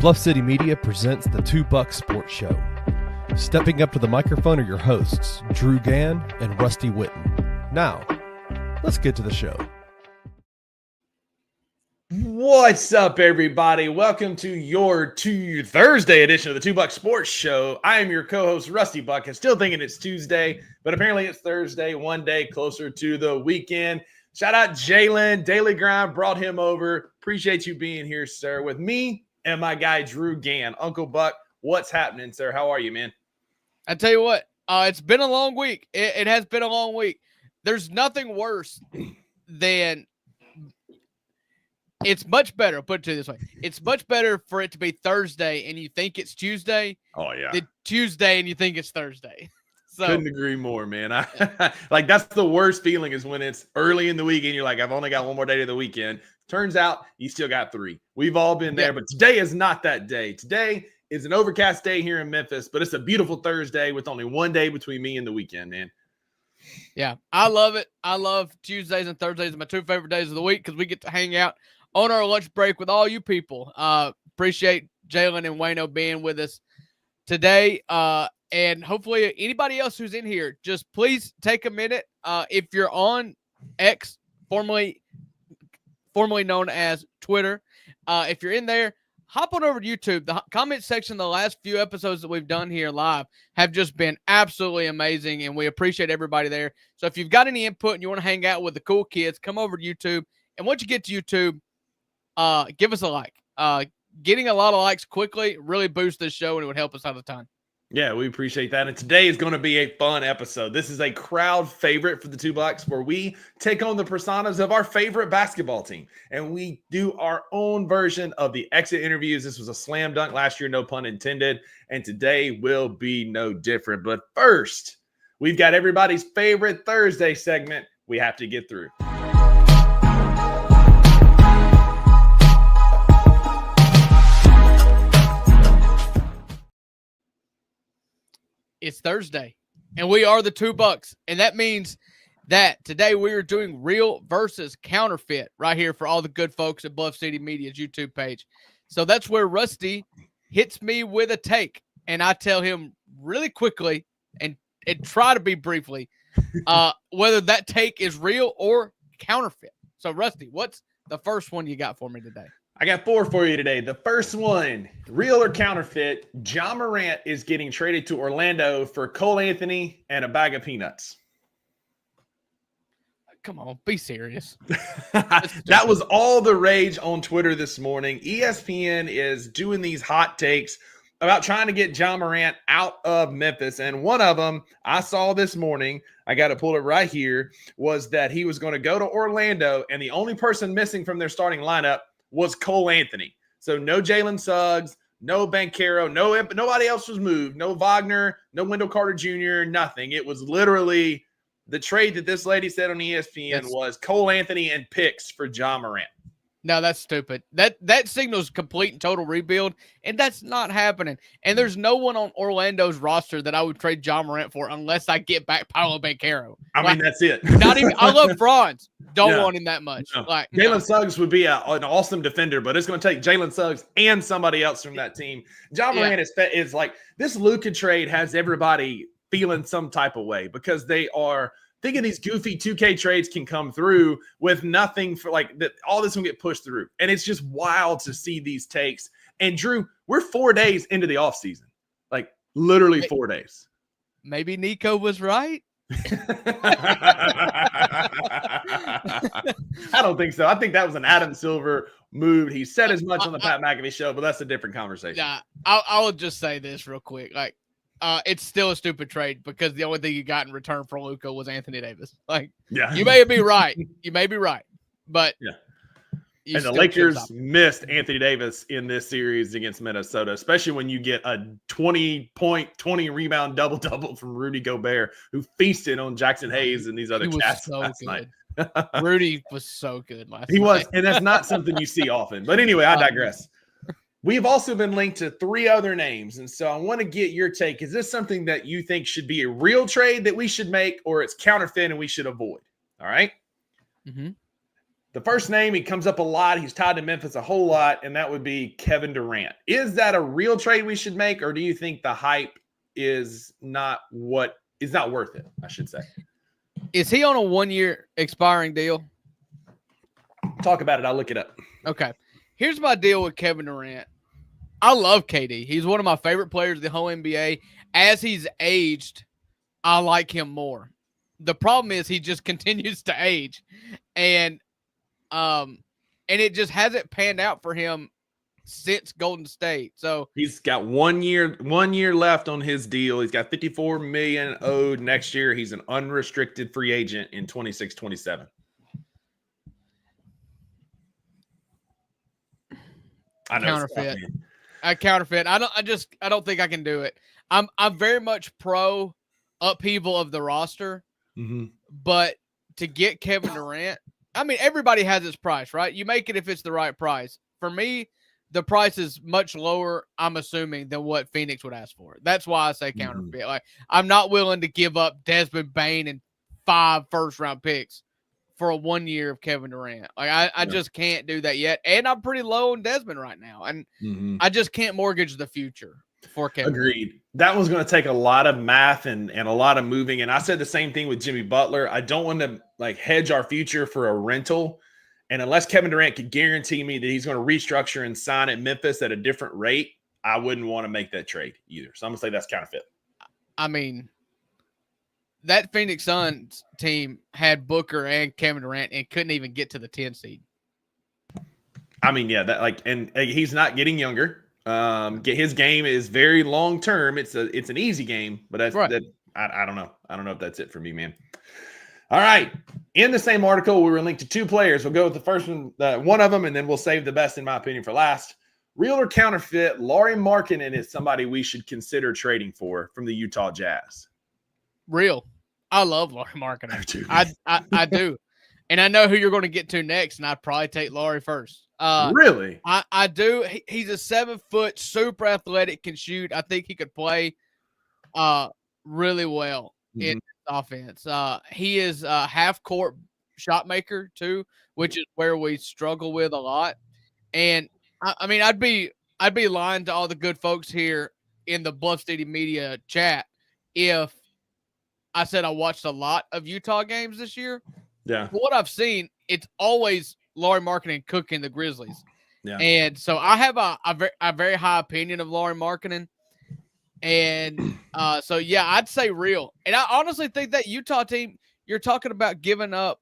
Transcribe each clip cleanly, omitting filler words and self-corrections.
Bluff City Media presents the Two Buck Sports Show. Stepping up to the microphone are your hosts, Drew Gann and Rusty Witten. Now, let's get to the show. What's up, everybody? Welcome to your Thursday edition of the Two Buck Sports Show. I am your co-host, Rusty Buck. I'm still thinking it's Tuesday, but apparently it's Thursday, one day closer to the weekend. Shout out Jalen. Daily Grind brought him over. Appreciate you being here, sir, with me and my guy, Drew Gann. Uncle Buck, what's happening, sir? How are you, man? I tell you what, it's been a long week. It has been a long week. There's nothing worse than it's much better. I'll put it to you this way. It's much better for it to be Thursday and you think it's Tuesday. Oh, yeah. Than Tuesday and you think it's Thursday. So, couldn't agree more, man. Like, that's the worst feeling is when it's early in the week and you're like, I've only got one more day to the weekend. Turns out you still got three. We've all been there, but today is not that day. Today is an overcast day here in Memphis, but it's a beautiful Thursday with only one day between me and the weekend, man. Yeah, I love it. I love Tuesdays and Thursdays, my two favorite days of the week because we get to hang out on our lunch break with all you people. Appreciate Jalen and Wayno being with us today. And hopefully anybody else who's in here, just please take a minute. If you're on X, formerly known as Twitter, if you're in there, hop on over to YouTube. The comment section, the last few episodes that we've done here live have just been absolutely amazing, and we appreciate everybody there. So if you've got any input and you want to hang out with the cool kids, come over to YouTube. And once you get to YouTube, give us a like. Getting a lot of likes quickly really boosts this show, and it would help us out a ton. Yeah, we appreciate that. And today is going to be a fun episode. This is a crowd favorite for the Two Bucks where we take on the personas of our favorite basketball team. And we do our own version of the exit interviews. This was a slam dunk last year, no pun intended. And today will be no different. But first, we've got everybody's favorite Thursday segment we have to get through. It's Thursday, and we are the Two Bucks, and that means that today we are doing real versus counterfeit right here for all the good folks at Bluff City Media's YouTube page. So that's where Rusty hits me with a take, and I tell him really quickly and try to be briefly whether that take is real or counterfeit. So, Rusty, what's the first one you got for me today? I got four for you today. The first one, real or counterfeit, Ja Morant is getting traded to Orlando for Cole Anthony and a bag of peanuts. Come on, be serious. That was all the rage on Twitter this morning. ESPN is doing these hot takes about trying to get Ja Morant out of Memphis. And one of them I saw this morning, I got to pull it right here, was that he was going to go to Orlando, and the only person missing from their starting lineup was Cole Anthony. So no Jalen Suggs, no Banchero, nobody else was moved. No Wagner, no Wendell Carter Jr., nothing. It was literally the trade that this lady said on ESPN was Cole Anthony and picks for Ja Morant. No, that's stupid. That signals complete and total rebuild, and that's not happening. And there's no one on Orlando's roster that I would trade Ja Morant for unless I get back Paolo Banchero. I mean, that's it. Not even. I love Franz. Don't want him that much. No. Like Jalen Suggs would be an awesome defender, but it's going to take Jalen Suggs and somebody else from that team. Ja Morant is like this. Luka trade has everybody feeling some type of way because they are thinking these goofy 2K trades can come through with nothing for like that. All this will get pushed through. And it's just wild to see these takes. And Drew, we're 4 days into the offseason, like literally 4 days. Maybe Nico was right. I don't think so. I think that was an Adam Silver move. He said as much on the Pat McAfee show, but that's a different conversation. Yeah, I'll just say this real quick. Like, it's still a stupid trade because the only thing you got in return for Luka was Anthony Davis. Like, you may be right. You may be right. But and the Lakers missed Anthony Davis in this series against Minnesota, especially when you get a 20-point, 20-rebound double-double from Rudy Gobert, who feasted on Jackson Hayes and these other cats last night. Rudy was so good last night. He was, and that's not something you see often. But anyway, I digress. We've also been linked to 3 other names, and so I want to get your take. Is this something that you think should be a real trade that we should make, or it's counterfeit and we should avoid? All right? Mm-hmm. The first name, he comes up a lot. He's tied to Memphis a whole lot, and that would be Kevin Durant. Is that a real trade we should make, or do you think the hype is not worth it, I should say? Is he on a 1-year expiring deal? Talk about it. I'll look it up. Okay. Here's my deal with Kevin Durant. I love KD. He's one of my favorite players of the whole NBA. As he's aged, I like him more. The problem is he just continues to age. And it just hasn't panned out for him since Golden State. So he's got 1 year left on his deal. He's got $54 million owed next year. He's an unrestricted free agent in 26-27. I know. Counterfeit. Counterfeit. I don't think I can do it. I'm very much pro upheaval of the roster, but to get Kevin Durant, I mean, everybody has its price, right? You make it if it's the right price. For me, the price is much lower, I'm assuming, than what Phoenix would ask for. That's why I say counterfeit. Like, I'm not willing to give up Desmond Bane and 5 first-round picks for a 1 year of Kevin Durant. Like, I just can't do that yet. And I'm pretty low on Desmond right now. And I just can't mortgage the future for Kevin. Agreed. That one's going to take a lot of math and a lot of moving. And I said the same thing with Jimmy Butler. I don't want to hedge our future for a rental. And unless Kevin Durant could guarantee me that he's going to restructure and sign at Memphis at a different rate, I wouldn't want to make that trade either. So I'm going to say that's counterfeit. I mean, that Phoenix Suns team had Booker and Kevin Durant and couldn't even get to the 10 seed. I mean, yeah, and he's not getting younger. His game is very long term. It's an easy game, but that's right. I don't know. I don't know if that's it for me, man. All right. In the same article, we were linked to 2 players. We'll go with the first one of them, and then we'll save the best, in my opinion, for last. Real or counterfeit, Lauri Markkanen is somebody we should consider trading for from the Utah Jazz. Real. I love Lauri Markkanen. I do. And I know who you're going to get to next, and I'd probably take Lauri first. Really? I do. He's a 7-foot, super athletic, can shoot. I think he could play really well in offense. He is a half-court shot maker, too, which is where we struggle with a lot. And, I mean, I'd be lying to all the good folks here in the Bluff City Media chat if I said I watched a lot of Utah games this year. Yeah. But what I've seen, it's always Lauri Markkanen cooking the Grizzlies. Yeah. And so I have a very high opinion of Lauri Markkanen. And so, yeah, I'd say real. And I honestly think that Utah team, you're talking about giving up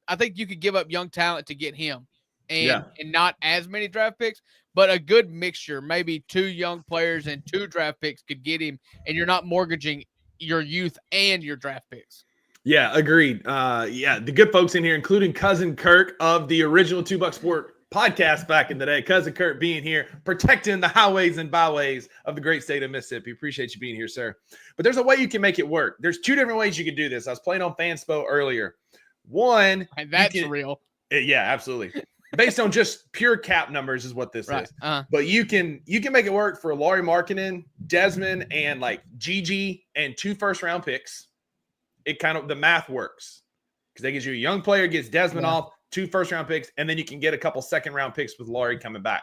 I think you could give up young talent to get him and not as many draft picks, but a good mixture, maybe 2 young players and 2 draft picks could get him, and you're not mortgaging your youth and your draft picks. Yeah, agreed. The good folks in here, including Cousin Kirk of the original 2 Buck Sport podcast back in the day. Cousin Kirk being here, protecting the highways and byways of the great state of Mississippi. Appreciate you being here, sir. But there's a way you can make it work. There's 2 different ways you can do this. I was playing on Fanspo earlier. One, and that's real. Yeah, absolutely. Based on just pure cap numbers is what this is. But you can make it work for Lauri Markkanen, Desmond, and Gigi and 2 first-round picks. It kind of, the math works because that gives you a young player, gets Desmond off, 2 first-round picks, and then you can get a couple second-round picks with Lauri coming back.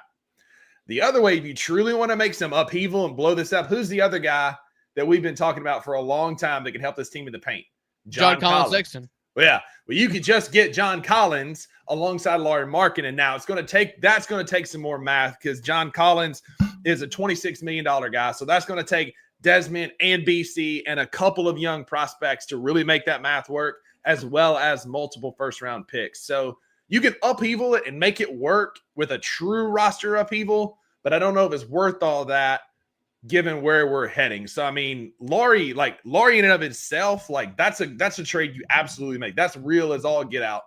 The other way, if you truly want to make some upheaval and blow this up, who's the other guy that we've been talking about for a long time that can help this team in the paint? John Collins Sexton. Well, you could just get John Collins alongside Lauri Markkanen. Now that's going to take some more math because John Collins is a $26 million guy. So that's going to take Desmond and BC and a couple of young prospects to really make that math work, as well as multiple first-round picks. So you can upheaval it and make it work with a true roster upheaval, but I don't know if it's worth all that given where we're heading. So, I mean, Lauri in and of itself, that's a trade you absolutely make. That's real as all get out.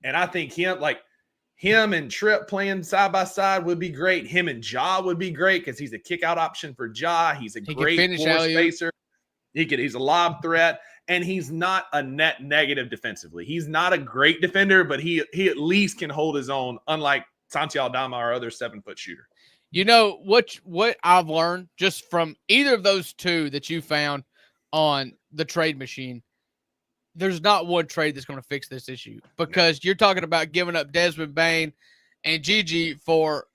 And I think him and Tripp playing side by side would be great. Him and Ja would be great because he's a kick out option for Ja. He's a great floor spacer. He's a lob threat, and he's not a net negative defensively. He's not a great defender, but he at least can hold his own, unlike Santi Aldama, our other 7-foot shooter. You know what I've learned just from either of those 2 that you found on the trade machine, there's not one trade that's going to fix this issue, because you're talking about giving up Desmond Bane and Gigi for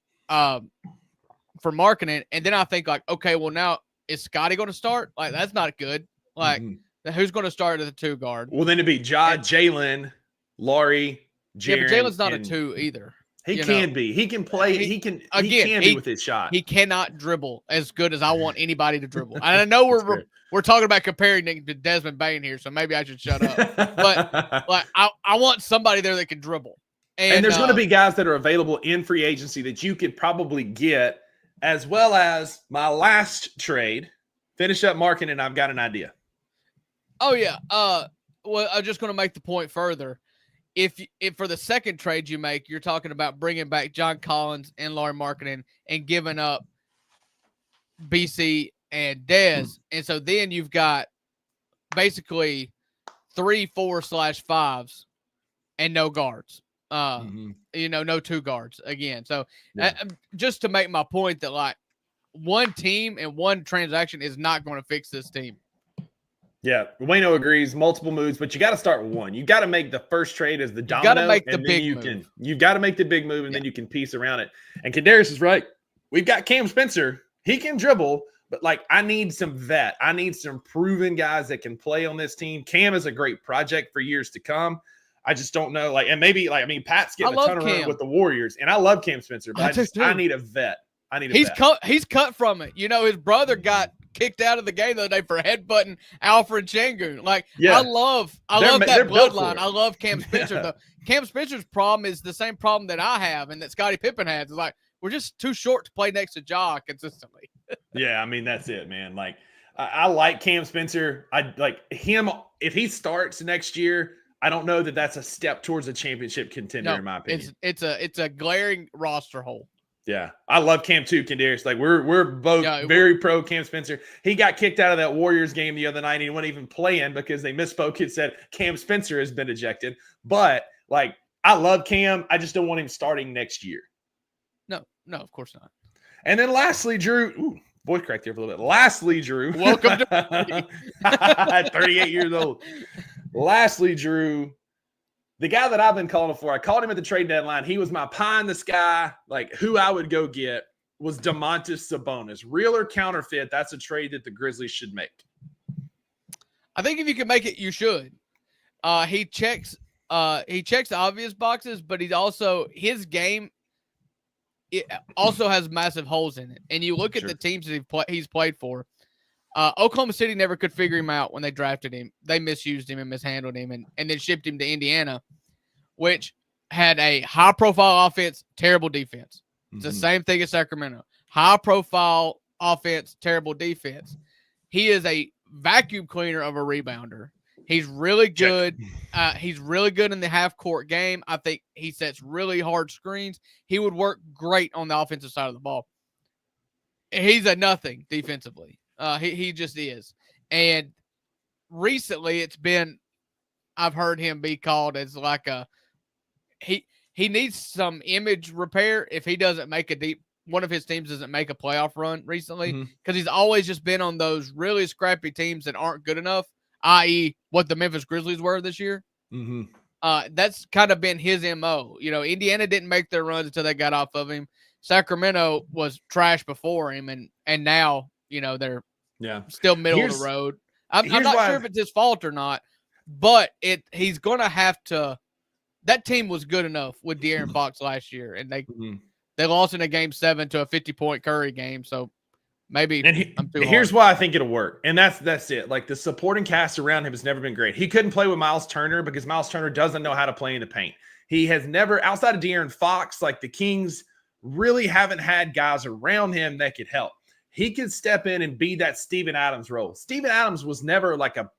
marketing, and then I think like, okay, well now is Scotty going to start? Like that's not good. Like who's going to start at the 2 guard? Well, then it'd be Jalen, Laurie, Jaren. Yeah, but Jalen's not a 2 either. He can be. He can play. He can be with his shot. He cannot dribble as good as I want anybody to dribble. And I know we're talking about comparing Nick to Desmond Bane here, so maybe I should shut up. But like I want somebody there that can dribble. And there's going to be guys that are available in free agency that you could probably get, as well as my last trade. Finish up marking, and I've got an idea. Oh yeah. Well, I'm just going to make the point further. If for the second trade you make, you're talking about bringing back John Collins and Laurie Marketing and giving up BC and Dez. And so then you've got basically 3 4/5s and no guards. No 2 guards again. So just to make my point that like one team and one transaction is not going to fix this team. Yeah, Wayno agrees. Multiple moves, but you got to start with one. You got to make the first trade as the domino. You got to make the big move. You got to make the big move, and then you can piece around it. And Kadarius is right. We've got Cam Spencer. He can dribble, but like I need some vet. I need some proven guys that can play on this team. Cam is a great project for years to come. I just don't know. Like, and maybe like Pat's getting a ton of run with the Warriors, and I love Cam Spencer, but I need a vet. He's cut from it. His brother got kicked out of the game the other day for headbutting Alfred Şengün. Like, I love that bloodline. I love Cam Spencer. Yeah. Cam Spencer's problem is the same problem that I have and that Scottie Pippen has. It's like, we're just too short to play next to Ja consistently. Yeah, that's it, man. Like, I like Cam Spencer. I like him. If he starts next year, I don't know that that's a step towards a championship contender, in my opinion. It's a glaring roster hole. Yeah, I love Cam too, Kadarius. Like we're both very pro Cam Spencer. He got kicked out of that Warriors game the other night, and he wasn't even playing because they misspoke and said Cam Spencer has been ejected. But like, I love Cam. I just don't want him starting next year. No, of course not. And then lastly, Drew. Voice cracked there for a little bit. Lastly, Drew. Welcome to 38 years old. Lastly, Drew. The guy that I've been calling for, I called him at the trade deadline. He was my pie in the sky, like who I would go get, was Domantas Sabonis. Real or counterfeit, that's a trade that the Grizzlies should make. I think if you can make it, you should. He checks the obvious boxes, but his game also has massive holes in it. And you look at the teams that he's played for. Oklahoma City never could figure him out when they drafted him. They misused him and mishandled him and then shipped him to Indiana, which had a high-profile offense, terrible defense. It's the same thing as Sacramento. High-profile offense, terrible defense. He is a vacuum cleaner of a rebounder. He's really good. He's really good in the half-court game. I think he sets really hard screens. He would work great on the offensive side of the ball. He's a nothing defensively. He just is. And recently I've heard him be called as like he needs some image repair if he doesn't make one of his teams doesn't make a playoff run recently, because he's always just been on those really scrappy teams that aren't good enough, i.e. what the Memphis Grizzlies were this year. That's kind of been his MO. Indiana didn't make their runs until they got off of him. Sacramento was trash before him, and now, they're still middle of the road. I'm not sure if it's his fault or not, but he's going to have to. That team was good enough with De'Aaron Fox last year, and they lost in a game 7 to a 50-point Curry game. So maybe I'm too here's hard. why I think it'll work, and that's it. Like, the supporting cast around him has never been great. He couldn't play with Miles Turner because Miles Turner doesn't know how to play in the paint. He has never, outside of De'Aaron Fox, like the Kings really haven't had guys around him that could help. He could step in and be that Steven Adams role. Steven Adams was never like a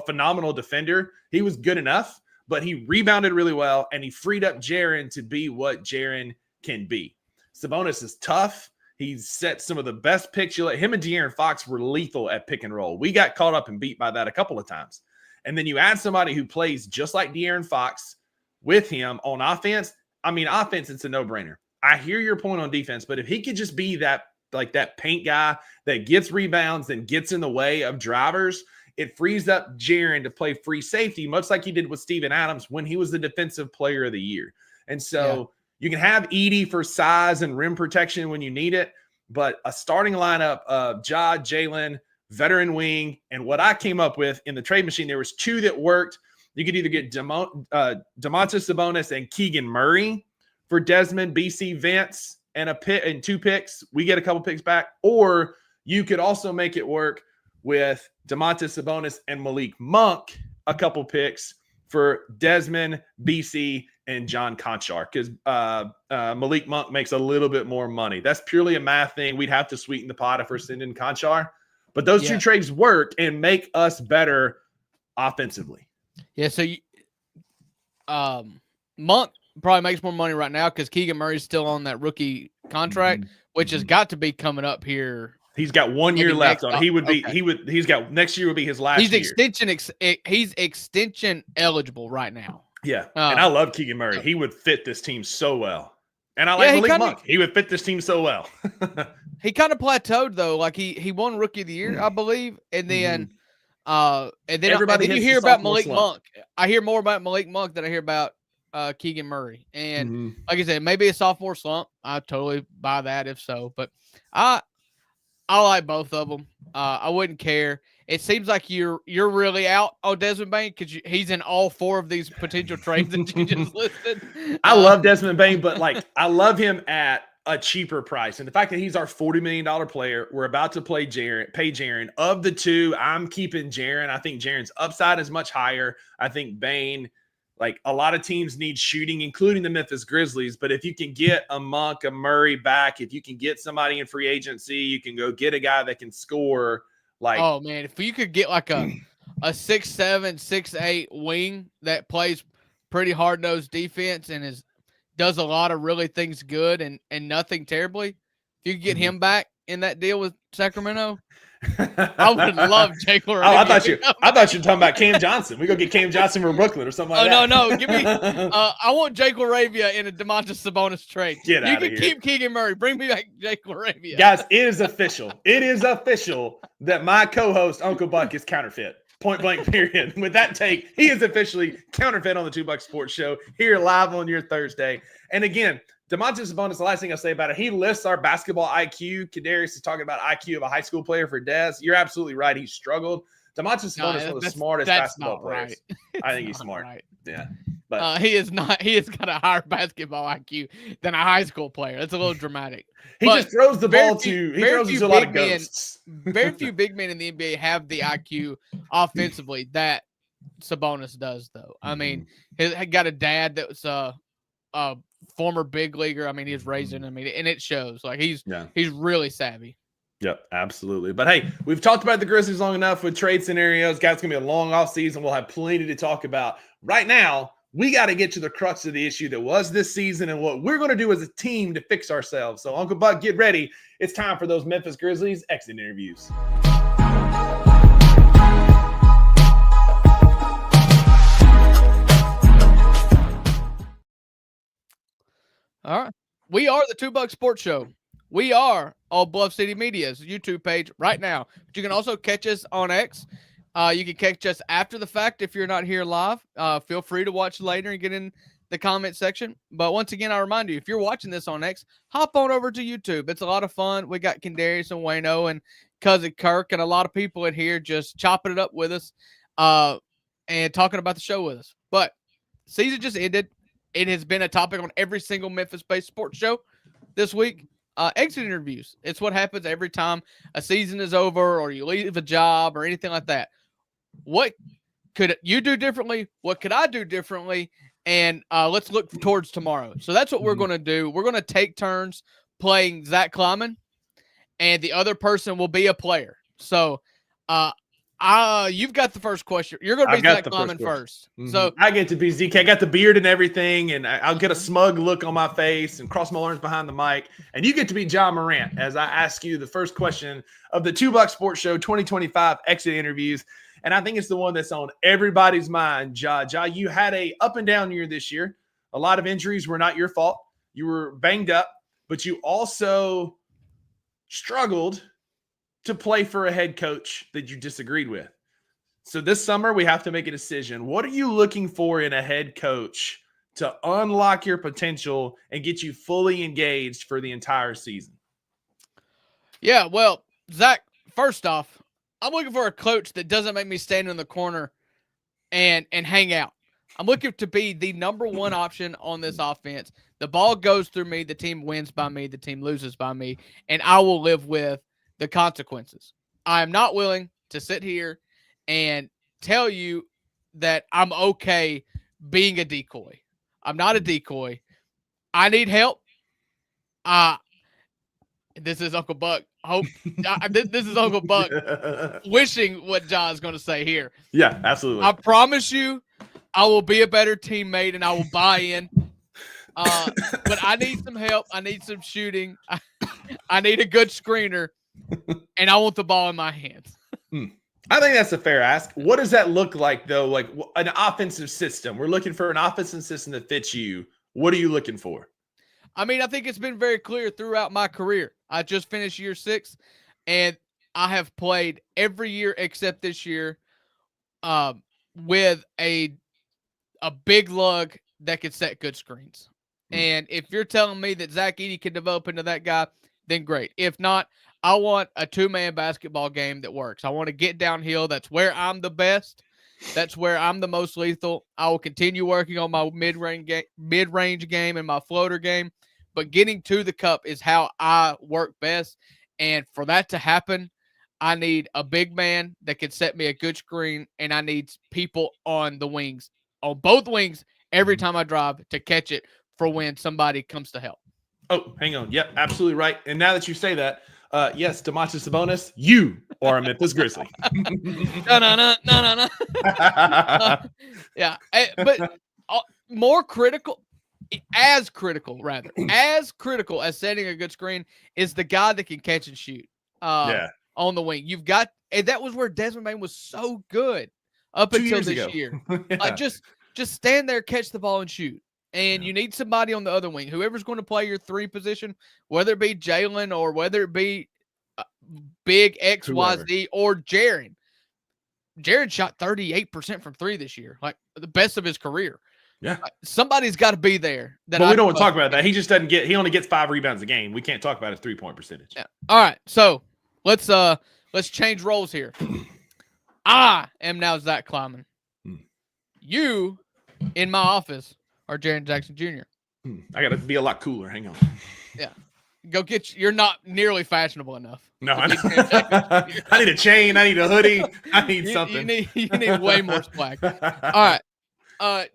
phenomenal defender. He was good enough, but he rebounded really well, and he freed up Jaren to be what Jaren can be. Sabonis is tough. He's set some of the best picks. Him and De'Aaron Fox were lethal at pick and roll. We got caught up and beat by that a couple of times. And then you add somebody who plays just like De'Aaron Fox with him on offense. Offense, it's a no-brainer. I hear your point on defense, but if he could just be that paint guy that gets rebounds and gets in the way of drivers, it frees up Jaren to play free safety, much like he did with Steven Adams when he was the defensive player of the year. And so you can have Edey for size and rim protection when you need it, but a starting lineup of Ja, Jalen, veteran wing, and what I came up with in the trade machine, there was 2 that worked. You could either get Domantas Sabonis and Keegan Murray for Desmond, BC, Vince, and 2 picks. We get a couple picks back. Or you could also make it work with Domantas Sabonis and Malik Monk, a couple picks for Desmond, BC, and John Conchar, because Malik Monk makes a little bit more money. That's purely a math thing. We'd have to sweeten the pot if we're sending Conchar. But those 2 trades work and make us better offensively. Yeah, so Monk probably makes more money right now because Keegan Murray's still on that rookie contract, which has got to be coming up here. He's got 1 year left on it. He's got next year will be his last year. He's extension eligible right now. Yeah. And I love Keegan Murray. He would fit this team so well. And I like Malik Monk. He would fit this team so well. He kind of plateaued though. Like he won Rookie of the Year, I believe. And then everybody you hear about Malik Monk. I hear more about Malik Monk than I hear about Keegan Murray. And like I said, maybe a sophomore slump. I totally buy that if so. But I like both of them. I wouldn't care. It seems like you're really out on Desmond Bain because he's in all 4 of these potential trades that you just listed. I love Desmond Bain, but I love him at a cheaper price. And the fact that he's our $40 million player, we're about to pay Jaren. Of the 2, I'm keeping Jaren. I think Jaren's upside is much higher. I think Bain, a lot of teams need shooting, including the Memphis Grizzlies. But if you can get a Monk, a Murray back, if you can get somebody in free agency, you can go get a guy that can score. Oh man, if you could get a 6'7", 6'8" wing that plays pretty hard-nosed defense and does a lot of really things good and nothing terribly, if you could get him back in that deal with Sacramento, I would love Jake LaRavia. I thought you were talking about Cam Johnson. We go get Cam Johnson from Brooklyn or something like that. No. Give me. I want Jake LaRavia in a Domantas Sabonis trade. You can keep Keegan Murray. Bring me back Jake LaRavia. Guys, it is official. It is official that my co-host Uncle Buck is counterfeit. Point blank. Period. With that take, he is officially counterfeit on the 2 Buck Sports Show here live on your Thursday. And again, Domantas Sabonis, the last thing I'll say about it, he lists our basketball IQ. Kadarius is talking about IQ of a high school player for Des. You're absolutely right. He struggled. Domantas Sabonis is one of the smartest basketball players. Right. I think he's smart. Right. Yeah. But he is not. He has got a higher basketball IQ than a high school player. That's a little dramatic. He just throws the ball to. He throws it to a lot of ghosts. Very few big men in the NBA have the IQ offensively that Sabonis does, though. I mean, he got a dad that was a former big leaguer. I mean, he's raising. I mean, and it shows. He's really savvy. Yep, absolutely. But hey, we've talked about the Grizzlies long enough with trade scenarios. Guys, it's gonna be a long off season. We'll have plenty to talk about. Right now, we got to get to the crux of the issue that was this season and what we're going to do as a team to fix ourselves. So, Uncle Buck, get ready. It's time for those Memphis Grizzlies exit interviews. All right. We are the 2 Buck Sports Show. We are all Bluff City Media's YouTube page right now. But you can also catch us on X. You can catch us after the fact if you're not here live. Feel free to watch later and get in the comment section. But once again, I remind you, if you're watching this on X, hop on over to YouTube. It's a lot of fun. We got Kendarius and Wayno and Cousin Kirk and a lot of people in here just chopping it up with us and talking about the show with us. But season just ended. It has been a topic on every single Memphis-based sports show this week. Exit interviews. It's what happens every time a season is over or you leave a job or anything like that. What could you do differently? What could I do differently? And let's look towards tomorrow. So that's what we're going to do. We're going to take turns playing Zach Kleiman, and the other person will be a player. So you've got the first question. You're going to be Zach Kleiman first. So I get to be ZK. I got the beard and everything, and I'll get a smug look on my face and cross my arms behind the mic. And you get to be John Morant as I ask you the first question of the 2 Buck Sports Show 2025 exit interviews. And I think it's the one that's on everybody's mind. Ja, you had a up and down year this year. A lot of injuries were not your fault. You were banged up, but you also struggled to play for a head coach that you disagreed with. So this summer, we have to make a decision. What are you looking for in a head coach to unlock your potential and get you fully engaged for the entire season? Yeah, well, Zach, first off, I'm looking for a coach that doesn't make me stand in the corner and hang out. I'm looking to be the number one option on this offense. The ball goes through me, the team wins by me, the team loses by me, and I will live with the consequences. I am not willing to sit here and tell you that I'm okay being a decoy. I'm not a decoy. I need help. This is Uncle Buck. This is Uncle Buck wishing what John's going to say here. Yeah, absolutely. I promise you, I will be a better teammate and I will buy in. But I need some help. I need some shooting. I need a good screener, and I want the ball in my hands. I think that's a fair ask. What does that look like, though? Like an offensive system. We're looking for an offensive system that fits you. What are you looking for? I mean, I think it's been very clear throughout my career. I just finished year 6, and I have played every year except this year with a big lug that can set good screens. And if you're telling me that Zach Edey can develop into that guy, then great. If not, I want a 2-man basketball game that works. I want to get downhill. That's where I'm the best. That's where I'm the most lethal. I will continue working on my mid-range game and my floater game. But getting to the cup is how I work best. And for that to happen, I need a big man that can set me a good screen, and I need people on the wings, on both wings, every time I drive to catch it for when somebody comes to help. Oh, hang on. Yep, absolutely right. And now that you say that, yes, Domantas Sabonis, you are a Memphis Grizzly. No. Yeah, but more critical. As critical as setting a good screen is the guy that can catch and shoot on the wing. You've got, and that was where Desmond Bane was so good up until this year. Yeah. Just stand there, catch the ball, and shoot. And you need somebody on the other wing, whoever's going to play your 3 position, whether it be Jalen or whether it be big XYZ or Jaren. Jaren shot 38% from 3 this year, like the best of his career. Yeah, somebody's got to be there. But we don't want to talk about that. He just doesn't get. He only gets 5 rebounds a game. We can't talk about his 3-point percentage. Yeah. All right, so let's change roles here. I am now Zach Kleiman. You, in my office, are Jaren Jackson Jr. I got to be a lot cooler. Hang on. Yeah, go get. You're not nearly fashionable enough. No, I need a chain. I need a hoodie. I need something. You need way more swag. All right.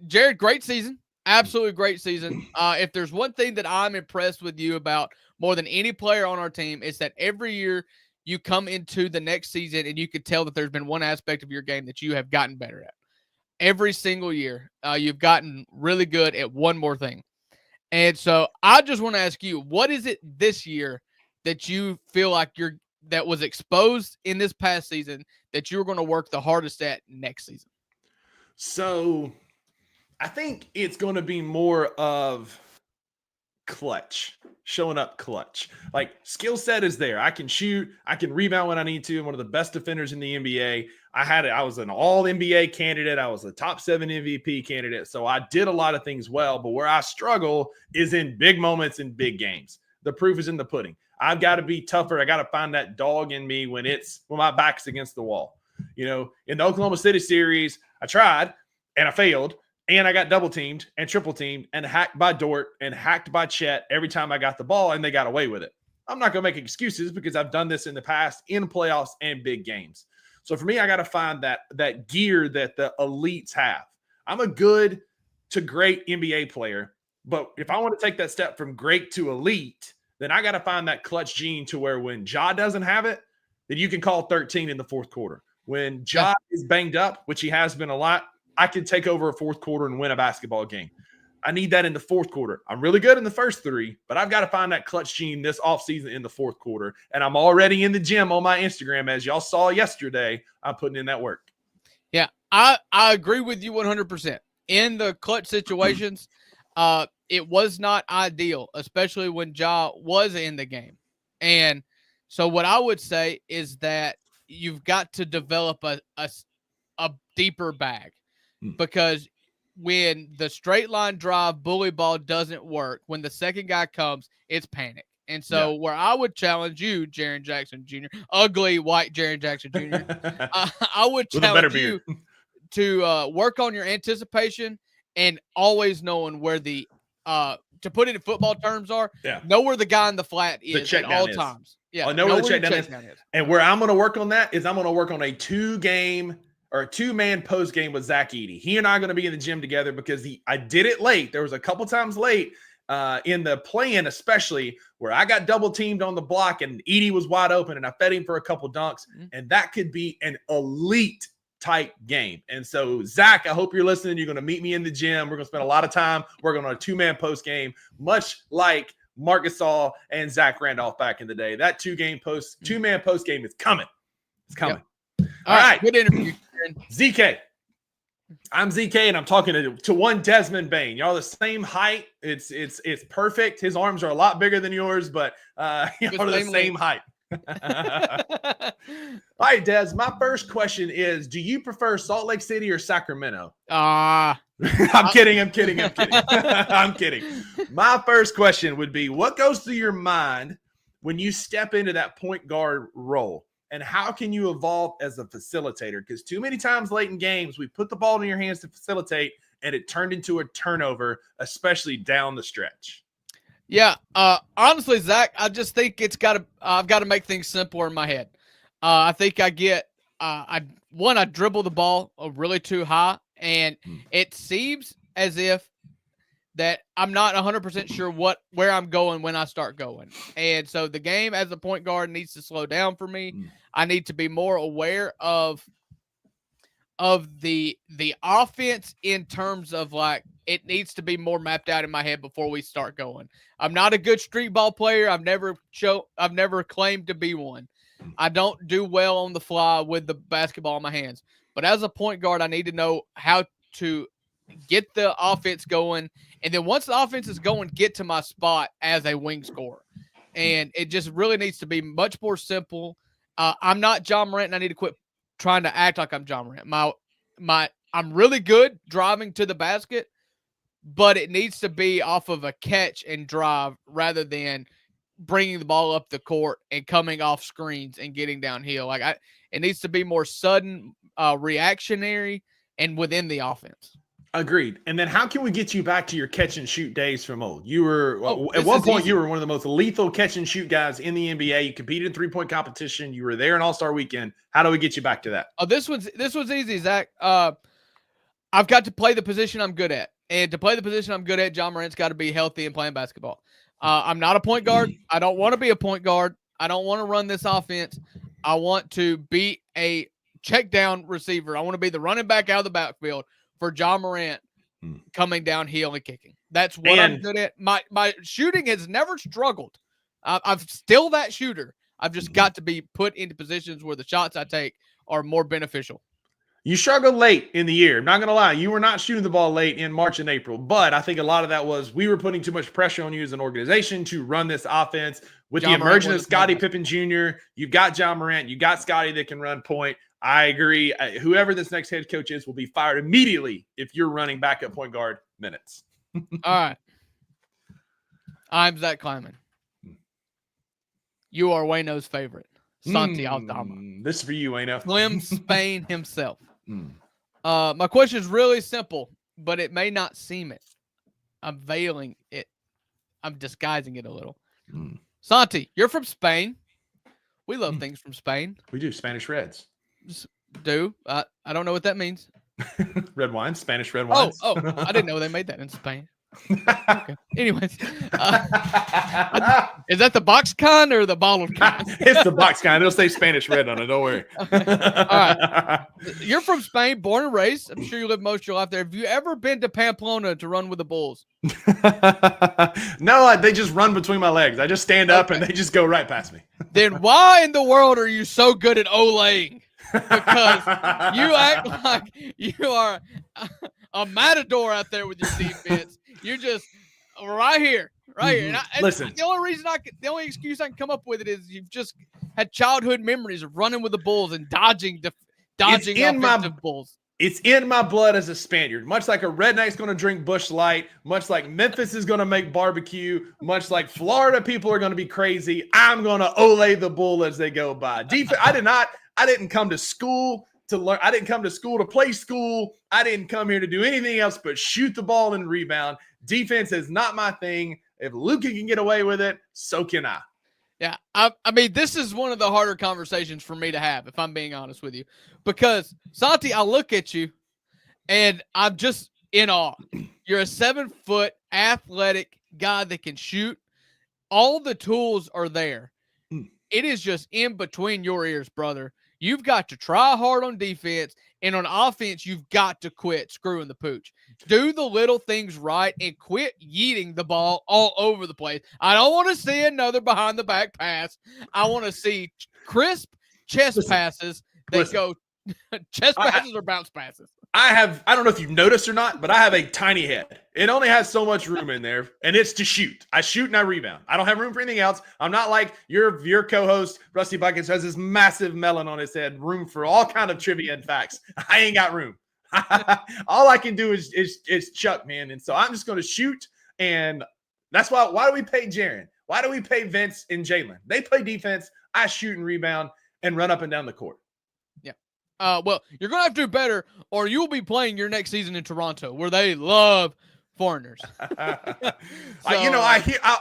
Jared, great season. Absolutely great season. If there's one thing that I'm impressed with you about more than any player on our team, is that every year you come into the next season and you can tell that there's been one aspect of your game that you have gotten better at. Every single year, you've gotten really good at one more thing. And so I just want to ask you, what is it this year that you feel like that was exposed in this past season that you're going to work the hardest at next season? So I think it's going to be more of clutch, showing up clutch. Like, skill set is there. I can shoot. I can rebound when I need to. I'm one of the best defenders in the NBA. I was an all NBA candidate. I was a top 7 MVP candidate. So I did a lot of things well, but where I struggle is in big moments in big games. The proof is in the pudding. I've got to be tougher. I got to find that dog in me when my back's against the wall. You know, in the Oklahoma City series, I tried and I failed. And I got double teamed and triple teamed and hacked by Dort and hacked by Chet every time I got the ball, and they got away with it. I'm not going to make excuses because I've done this in the past in playoffs and big games. So for me, I got to find that gear that the elites have. I'm a good to great NBA player, but if I want to take that step from great to elite, then I got to find that clutch gene to where when Ja doesn't have it, then you can call 13 in the fourth quarter. When Ja is banged up, which he has been a lot, I could take over a fourth quarter and win a basketball game. I need that in the fourth quarter. I'm really good in the first 3, but I've got to find that clutch gene this offseason in the fourth quarter. And I'm already in the gym on my Instagram. As y'all saw yesterday, I'm putting in that work. Yeah, I agree with you 100%. In the clutch situations, it was not ideal, especially when Ja was in the game. And so what I would say is that you've got to develop a deeper bag because when the straight line drive bully ball doesn't work, when the second guy comes, it's panic. And so where I would challenge you, Jaren Jackson Jr., ugly white Jaren Jackson Jr., I would challenge you to work on your anticipation and always knowing where the to put it in football terms know where the guy in the flat is at all times. Yeah, I know where the check down is. And where I'm going to work on that is I'm going to work on a 2-game or a 2-man post game with Zach Edey. He and I are going to be in the gym together because I did it late. There was a couple times late in the play-in, especially where I got double teamed on the block and Edey was wide open and I fed him for a couple dunks. And that could be an elite type game. And so, Zach, I hope you're listening. You're going to meet me in the gym. We're going to spend a lot of time working on a 2-man post game, much like Marc Gasol and Zach Randolph back in the day. That 2-man post game is coming. It's coming. Yep. All right. Good interview, ZK. I'm ZK, and I'm talking to one Desmond Bain. Y'all the same height. It's perfect. His arms are a lot bigger than yours, but y'all are the same height. All right, Des, my first question is, do you prefer Salt Lake City or Sacramento? I'm kidding. I'm kidding. My first question would be, what goes through your mind when you step into that point guard role? And how can you evolve as a facilitator? Because too many times late in games, we put the ball in your hands to facilitate, and it turned into a turnover, especially down the stretch. Yeah. Honestly, Zach, I just think I've got to make things simpler in my head. I think I dribble the ball really too high, and it seems as if that I'm not 100% sure where I'm going when I start going. And so the game as a point guard needs to slow down for me. I need to be more aware of the offense in terms of like it needs to be more mapped out in my head before we start going. I'm not a good street ball player. I've never claimed to be one. I don't do well on the fly with the basketball in my hands. But as a point guard, I need to know how to get the offense going. And then once the offense is going, get to my spot as a wing scorer. And it just really needs to be much more simple. I'm not John Morant, and I need to quit trying to act like I'm John Morant. I'm really good driving to the basket, but it needs to be off of a catch and drive rather than bringing the ball up the court and coming off screens and getting downhill. It needs to be more sudden, reactionary, and within the offense. Agreed. And then how can we get you back to your catch and shoot days from old? You were at one point you were one of the most lethal catch and shoot guys in the NBA. You competed in 3-point competition. You were there in All-Star Weekend. How do we get you back to that? Oh, this one's easy, Zach. I've got to play the position I'm good at. And to play the position I'm good at, John Morant's got to be healthy and playing basketball. I'm not a point guard. I don't want to be a point guard. I don't want to run this offense. I want to be a check down receiver. I want to be the running back out of the backfield for John Morant coming downhill and kicking. That's what I'm good at. My shooting has never struggled. I'm still that shooter. I've just got to be put into positions where the shots I take are more beneficial. You struggled late in the year. I'm not going to lie. You were not shooting the ball late in March and April, but I think a lot of that was we were putting too much pressure on you as an organization to run this offense. With the emergence of Scottie Pippen Jr., you've got John Morant, you got Scottie that can run point. I agree. Whoever this next head coach is will be fired immediately if you're running backup point guard minutes. All right. I'm Zach Kleiman. You are Wayno's favorite, Santi Aldama. This is for you, Wayno. Slim Spain himself. My question is really simple, but it may not seem it. I'm veiling it. I'm disguising it a little. Santi, you're from Spain. We love things from Spain. We do. Spanish Reds. I don't know what that means. Red wine, Spanish red wines. Oh, I didn't know they made that in Spain. Okay. Anyways, is that the box kind or the bottled kind? It's the box kind. It'll say Spanish red on it. Don't worry. All right. You're from Spain, born and raised. I'm sure you lived most of your life there. Have you ever been to Pamplona to run with the Bulls? No, they just run between my legs. I just stand up and they just go right past me. Then why in the world are you so good at Olaying? Because you act like you are a matador out there with your defense. You're just right here. And listen, the only excuse I can come up with it is you've just had childhood memories of running with the Bulls and dodging dodging offensive bulls. It's in my blood as a Spaniard. Much like a redneck's going to drink Busch Light, much like Memphis is going to make barbecue, much like Florida people are going to be crazy, I'm going to ole the bull as they go by. I didn't come to school to learn. I didn't come to school to play school. I didn't come here to do anything else but shoot the ball and rebound. Defense is not my thing. If Luka can get away with it, so can I. Yeah, I mean, this is one of the harder conversations for me to have, if I'm being honest with you. Because, Santi, I look at you, and I'm just in awe. You're a 7-foot athletic guy that can shoot. All the tools are there. It is just in between your ears, brother. You've got to try hard on defense, and on offense, you've got to quit screwing the pooch. Do the little things right and quit yeeting the ball all over the place. I don't want to see another behind-the-back pass. I want to see crisp chest passes that go chest passes or bounce passes. I don't know if you've noticed or not, but I have a tiny head. It only has so much room in there, and it's to shoot. I shoot and I rebound. I don't have room for anything else. I'm not like your co-host, Rusty Buckets, has this massive melon on his head, room for all kind of trivia and facts. I ain't got room. All I can do is chuck, man. And so I'm just going to shoot, and that's why do we pay Jaren? Why do we pay Vince and Jalen? They play defense. I shoot and rebound and run up and down the court. Well, you're going to have to do better, or you'll be playing your next season in Toronto, where they love foreigners. I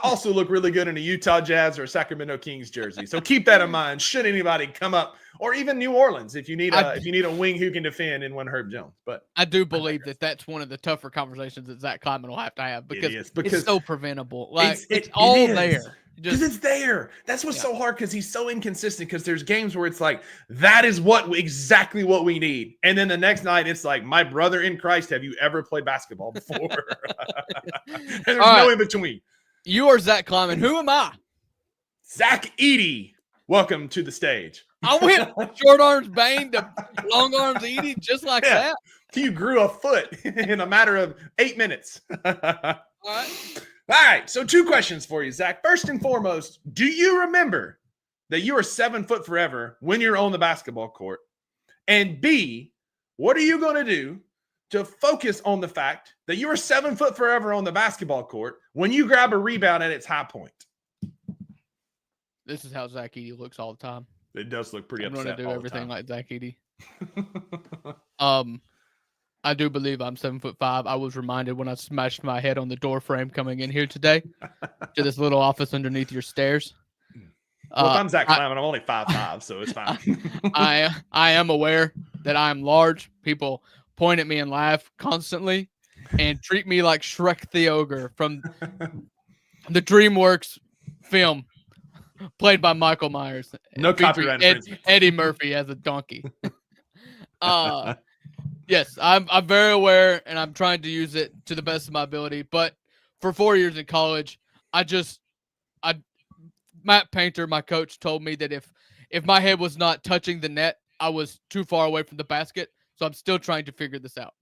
also look really good in a Utah Jazz or a Sacramento Kings jersey. So keep that in mind. Should anybody come up, or even New Orleans, if you need a wing who can defend in one Herb Jones. But I do believe that's one of the tougher conversations that Zach Kleiman will have to have because it's so preventable. Like it's all there. Because it's there. That's what's so hard, because he's so inconsistent, because there's games where it's like, that is exactly what we need. And then the next night, it's like, my brother in Christ, have you ever played basketball before? And there's no in between. You are Zach Kleiman. Who am I? Zach Edey. Welcome to the stage. I went short arms Bane to long arms Edey just like that. You grew a foot in a matter of 8 minutes. All right, so 2 questions for you, Zach. First and foremost, do you remember that you are 7 foot forever when you're on the basketball court? And B, what are you going to do to focus on the fact that you are 7 foot forever on the basketball court when you grab a rebound at its high point? This is how Zach Edey looks all the time. It does look pretty upset. I'm going to do everything like Zach Edey. I do believe I'm 7'5". I was reminded when I smashed my head on the door frame coming in here today to this little office underneath your stairs. Well, if I'm Zach Kleiman, I'm only 5'5", so it's fine. I am aware that I am large. People point at me and laugh constantly and treat me like Shrek the Ogre from the DreamWorks film played by Michael Myers. No copyright infringement. Eddie Murphy as a donkey. Yes, I'm very aware, and I'm trying to use it to the best of my ability. But for 4 years in college, Matt Painter, my coach, told me that if my head was not touching the net, I was too far away from the basket. So I'm still trying to figure this out.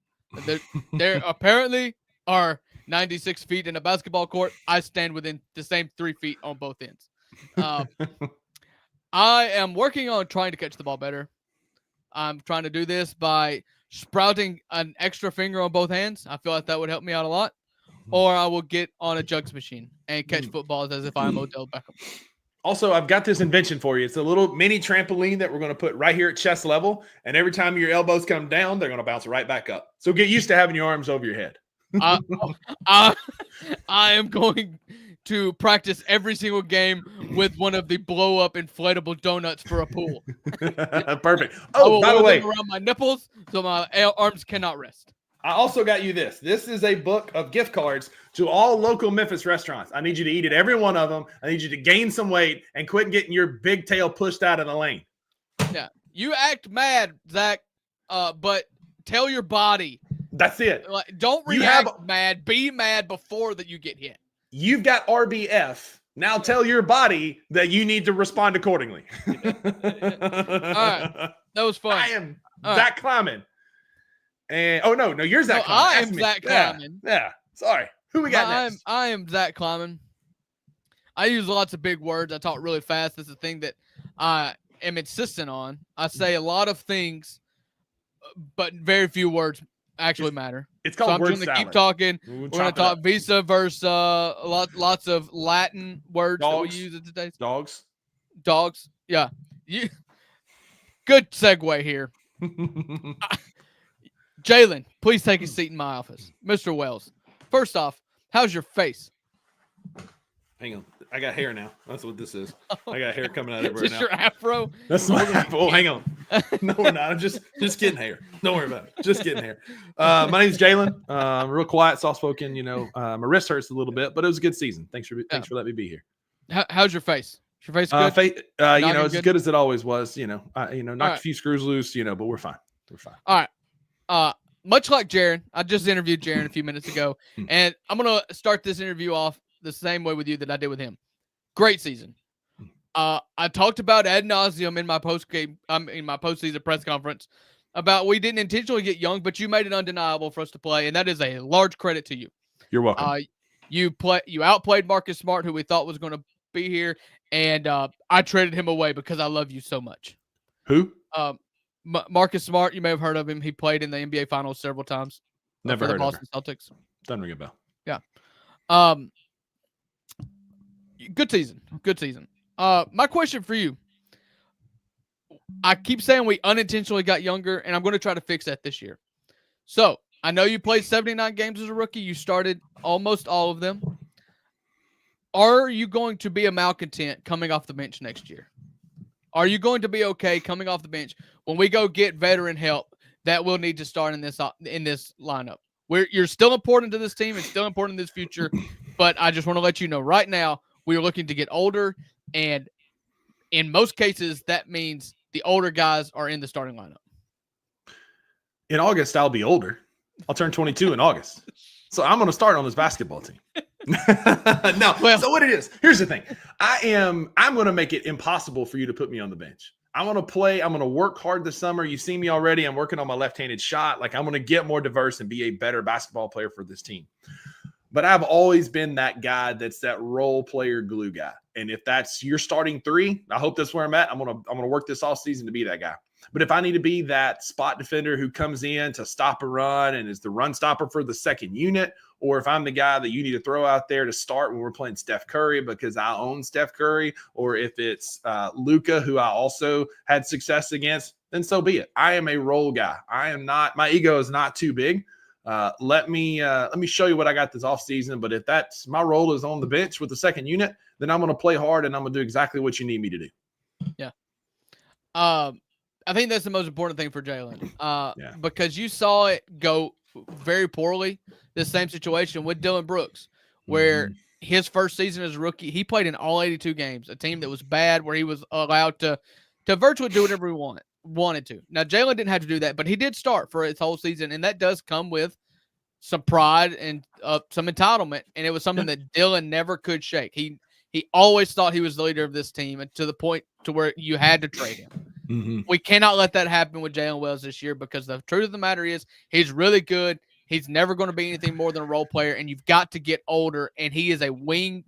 There apparently are 96 feet in a basketball court. I stand within the same 3 feet on both ends. I am working on trying to catch the ball better. I'm trying to do this by sprouting an extra finger on both hands. I feel like that would help me out a lot. Or I will get on a jugs machine and catch footballs as if I'm Odell Beckham. Also, I've got this invention for you. It's a little mini trampoline that we're going to put right here at chest level. And every time your elbows come down, they're going to bounce right back up. So get used to having your arms over your head. I am going to practice every single game with one of the blow-up inflatable donuts for a pool. Perfect. Oh, by the way, around my nipples so my arms cannot rest. I also got you this. This is a book of gift cards to all local Memphis restaurants. I need you to eat at every one of them. I need you to gain some weight and quit getting your big tail pushed out of the lane. Yeah, you act mad, Zach, but tell your body. That's it. Don't react mad. Be mad before that you get hit. You've got RBF. Now tell your body that you need to respond accordingly. All right. That was fun. I am Zach Kleiman. And no, you're Zach Kleiman. I am Zach Kleiman. Yeah. Sorry. Who we got next? I am Zach Kleiman. I use lots of big words. I talk really fast. This is a thing that I am insistent on. I say a lot of things but very few words actually matter. It's called so I'm word just gonna salad. keep talking. We're gonna talk Visa versus lots of Latin words that we use in today's dogs. Yeah, good segue here. Jalen, please take a seat in my office. Mr. Wells, first off, how's your face? Hang on. I got hair now. That's what this is. I got hair coming out of it right now. Is this your afro? That's my afro. Oh, hang on. No, we're not. I'm just getting hair. Don't worry about it. Just getting hair. My name's Jalen. Real quiet, soft-spoken. My wrist hurts a little bit, but it was a good season. Thanks for letting me be here. How's your face? Is your face good? As good as it always was. Knocked a few screws loose. But we're fine. We're fine. All right. Much like Jaron, I just interviewed Jaron a few minutes ago, and I'm gonna start this interview off the same way with you that I did with him. Great season. I talked about ad nauseum in my postseason press conference about we didn't intentionally get young, but you made it undeniable for us to play, and that is a large credit to you. You're welcome. You outplayed Marcus Smart, who we thought was going to be here, and I traded him away because I love you so much. Who? Marcus Smart. You may have heard of him. He played in the NBA Finals several times. Never heard of the Boston Celtics. Doesn't ring a bell. Yeah. Good season. Good season. My question for you. I keep saying we unintentionally got younger, and I'm going to try to fix that this year. So, I know you played 79 games as a rookie. You started almost all of them. Are you going to be a malcontent coming off the bench next year? Are you going to be okay coming off the bench when we go get veteran help that we'll need to start in this lineup? You're still important to this team and still important in this future, but I just want to let you know right now we are looking to get older, and in most cases, that means the older guys are in the starting lineup. In August, I'll be older. I'll turn 22 in August. So I'm going to start on this basketball team. So what it is, here's the thing. I'm going to make it impossible for you to put me on the bench. I want to play. I'm going to work hard this summer. You've seen me already. I'm working on my left-handed shot. I'm going to get more diverse and be a better basketball player for this team. But I've always been that guy that's that role player glue guy. And if that's your starting three, I hope that's where I'm at. I'm gonna work this all season to be that guy. But if I need to be that spot defender who comes in to stop a run and is the run stopper for the second unit, or if I'm the guy that you need to throw out there to start when we're playing Steph Curry because I own Steph Curry, or if it's Luka, who I also had success against, then so be it. I am a role guy. I am not. My ego is not too big. Let me show you what I got this offseason. But if that's my role is on the bench with the second unit, then I'm going to play hard and I'm going to do exactly what you need me to do. Yeah. I think that's the most important thing for Jalen. Because you saw it go very poorly. This same situation with Dylan Brooks, where his first season as a rookie, he played in all 82 games, a team that was bad, where he was allowed to virtually do whatever he wanted to. Now, Jalen didn't have to do that, but he did start for his whole season, and that does come with some pride and some entitlement, and it was something that Dylan never could shake. He always thought he was the leader of this team, and to the point to where you had to trade him. We cannot let that happen with Jalen Wells this year, because the truth of the matter is he's really good. He's never going to be anything more than a role player, and you've got to get older, and he is a wing.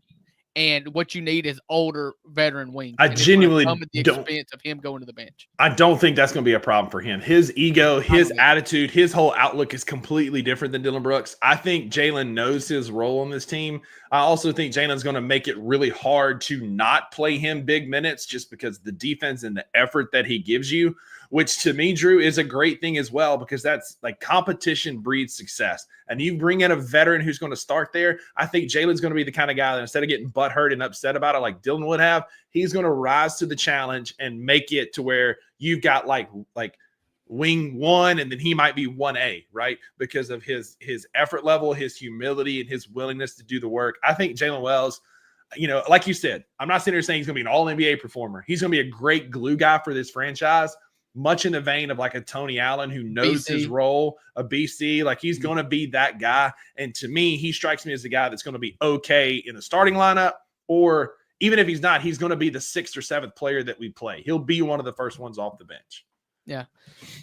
And what you need is older veteran wings. I genuinely come at the expense of him going to the bench. I don't think that's going to be a problem for him. His ego, his attitude, his whole outlook is completely different than Dylan Brooks. I think Jalen knows his role on this team. I also think Jalen's going to make it really hard to not play him big minutes, just because the defense and the effort that he gives you, which to me, Drew, is a great thing as well, because that's like competition breeds success. And you bring in a veteran who's going to start there. I think Jalen's going to be the kind of guy that instead of getting butthurt and upset about it like Dylan would have, he's going to rise to the challenge and make it to where you've got like wing one, and then he might be 1A, right? Because of his effort level, his humility, and his willingness to do the work. I think Jalen Wells, like you said, I'm not sitting here saying he's going to be an all-NBA performer. He's going to be a great glue guy for this franchise, much in the vein of like a Tony Allen who knows his role, a BC. Like, he's going to be that guy. And to me, he strikes me as the guy that's going to be okay in the starting lineup, or even if he's not, he's going to be the 6th or 7th player that we play. He'll be one of the first ones off the bench. Yeah.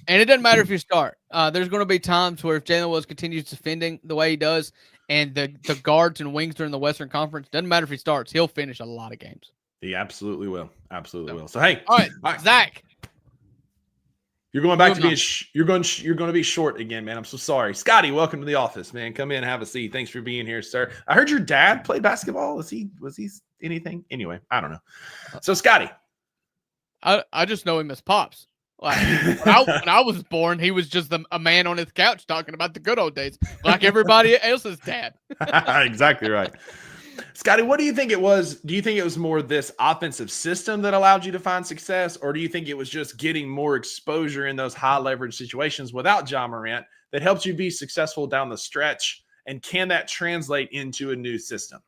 And it doesn't matter if you start. There's going to be times where if Jalen Wells continues defending the way he does, and the guards and wings during the Western Conference, doesn't matter if he starts, he'll finish a lot of games. He absolutely will. Absolutely will. So, hey. All right. Zach. You're going back to being you're going to be short again, man. I'm so sorry. Scotty, welcome to the office, man. Come in, have a seat. Thanks for being here, sir. I heard your dad played basketball. Was he anything? Anyway, I don't know. So Scotty. I just know him as Pops. Like when I was born, he was just a man on his couch talking about the good old days, like everybody else's dad. Exactly right. Scotty, what do you think it was? Do you think it was more this offensive system that allowed you to find success, or do you think it was just getting more exposure in those high leverage situations without Ja Morant that helped you be successful down the stretch? And can that translate into a new system?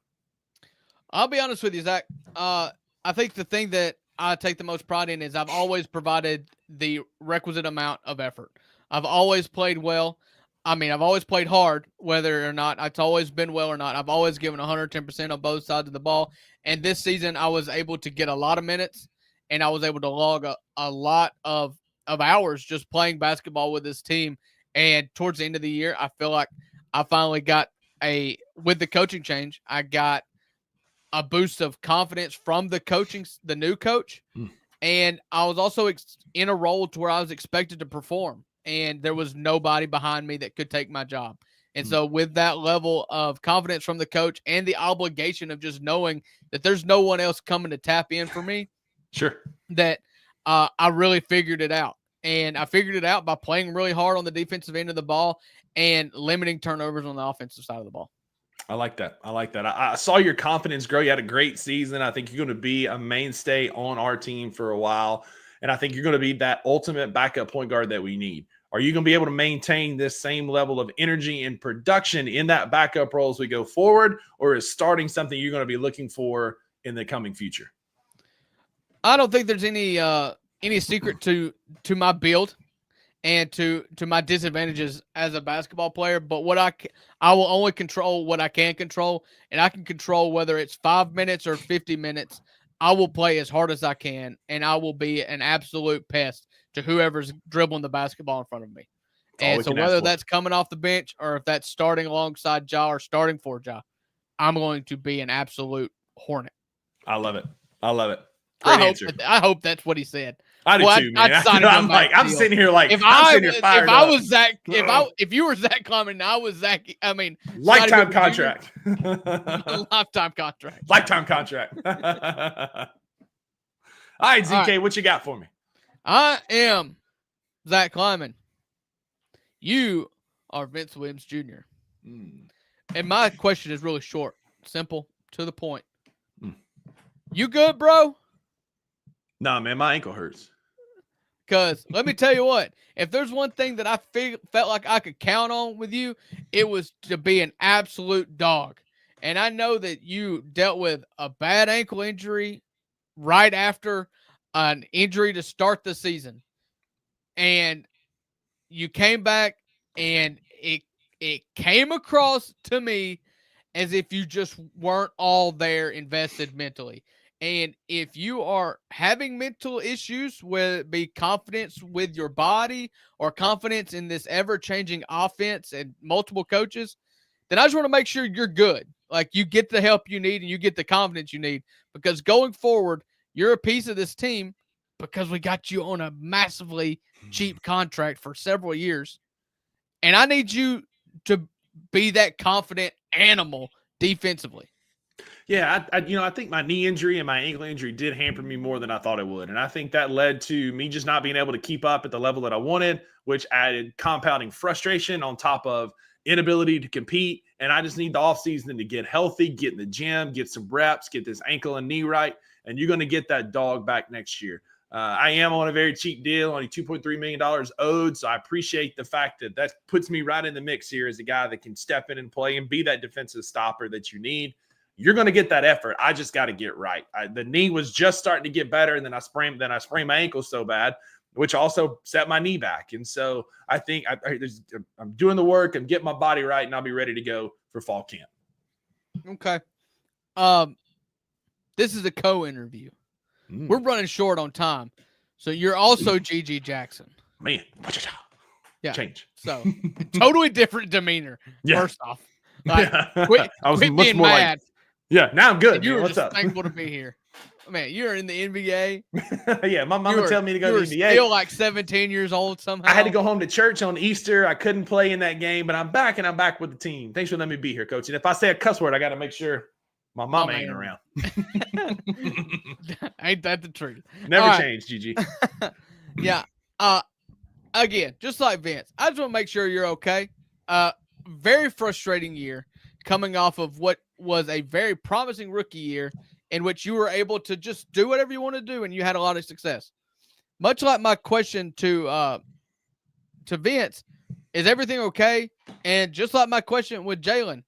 I'll be honest with you, Zach. I think the thing that I take the most pride in is I've always provided the requisite amount of effort. I've always played well. I mean, I've always played hard, whether or not it's always been well or not. I've always given 110% on both sides of the ball. And this season, I was able to get a lot of minutes, and I was able to log a lot of hours just playing basketball with this team. And towards the end of the year, I feel like I finally got with the coaching change, I got a boost of confidence from the new coach. And I was also in a role to where I was expected to perform. And there was nobody behind me that could take my job. And so with that level of confidence from the coach and the obligation of just knowing that there's no one else coming to tap in for me, sure, that I really figured it out. And I figured it out by playing really hard on the defensive end of the ball and limiting turnovers on the offensive side of the ball. I like that. I saw your confidence grow. You had a great season. I think you're going to be a mainstay on our team for a while. And I think you're going to be that ultimate backup point guard that we need. Are you going to be able to maintain this same level of energy and production in that backup role as we go forward? Or is starting something you're going to be looking for in the coming future? I don't think there's any secret to my build and to my disadvantages as a basketball player. But what I will only control what I can control, and I can control whether it's 5 minutes or 50 minutes. I will play as hard as I can, and I will be an absolute pest to whoever's dribbling the basketball in front of me. And so whether that's coming off the bench or if that's starting alongside Ja or starting for Ja, I'm going to be an absolute hornet. I love it. I hope that's what he said. I do too, man. I'm sitting here like, if I was Zach, if you were Zach Kleiman and I was Zach, I mean, lifetime contract. Lifetime contract. Lifetime contract. All right, ZK, what you got for me? I am Zach Kleiman. You are Vince Williams Jr. And my question is really short, simple, to the point. You good, bro? Nah, man, my ankle hurts. Because let me tell you what, if there's one thing that I felt like I could count on with you, it was to be an absolute dog. And I know that you dealt with a bad ankle injury right after an injury to start the season. And you came back, and it came across to me as if you just weren't all there invested mentally. And if you are having mental issues, whether it be confidence with your body or confidence in this ever-changing offense and multiple coaches, then I just want to make sure you're good. Like, you get the help you need and you get the confidence you need. Because going forward, you're a piece of this team because we got you on a massively cheap contract for several years. And I need you to be that confident animal defensively. Yeah, I think my knee injury and my ankle injury did hamper me more than I thought it would. And I think that led to me just not being able to keep up at the level that I wanted, which added compounding frustration on top of inability to compete. And I just need the offseason to get healthy, get in the gym, get some reps, get this ankle and knee right. And you're going to get that dog back next year. I am on a very cheap deal, only $2.3 million owed. So I appreciate the fact that puts me right in the mix here as a guy that can step in and play and be that defensive stopper that you need. You're going to get that effort. I just got to get right. The knee was just starting to get better, and then I sprained my ankle so bad, which also set my knee back. And so I think I'm doing the work. I'm getting my body right, and I'll be ready to go for fall camp. Okay. This is a co-interview. We're running short on time. So you're also Gigi Jackson. Man. Yeah. Change. So totally different demeanor. Yeah. First off. Like, I was quit much being more mad. now I'm good. You were What's just up? thankful to be here. Man, you're in the NBA. Yeah, my mama tell me to go to the NBA. You're still like 17 years old somehow. I had to go home to church on Easter. I couldn't play in that game, but I'm back, and I'm back with the team. Thanks for letting me be here, Coach. And if I say a cuss word, I got to make sure my mama ain't around. Ain't that the truth? Never changed, Gigi. Yeah. Again, just like Vince, I just want to make sure you're okay. Very frustrating year coming off of what was a very promising rookie year in which you were able to just do whatever you want to do and you had a lot of success. Much like my question to Vince, is everything okay? And just like my question with Jalen,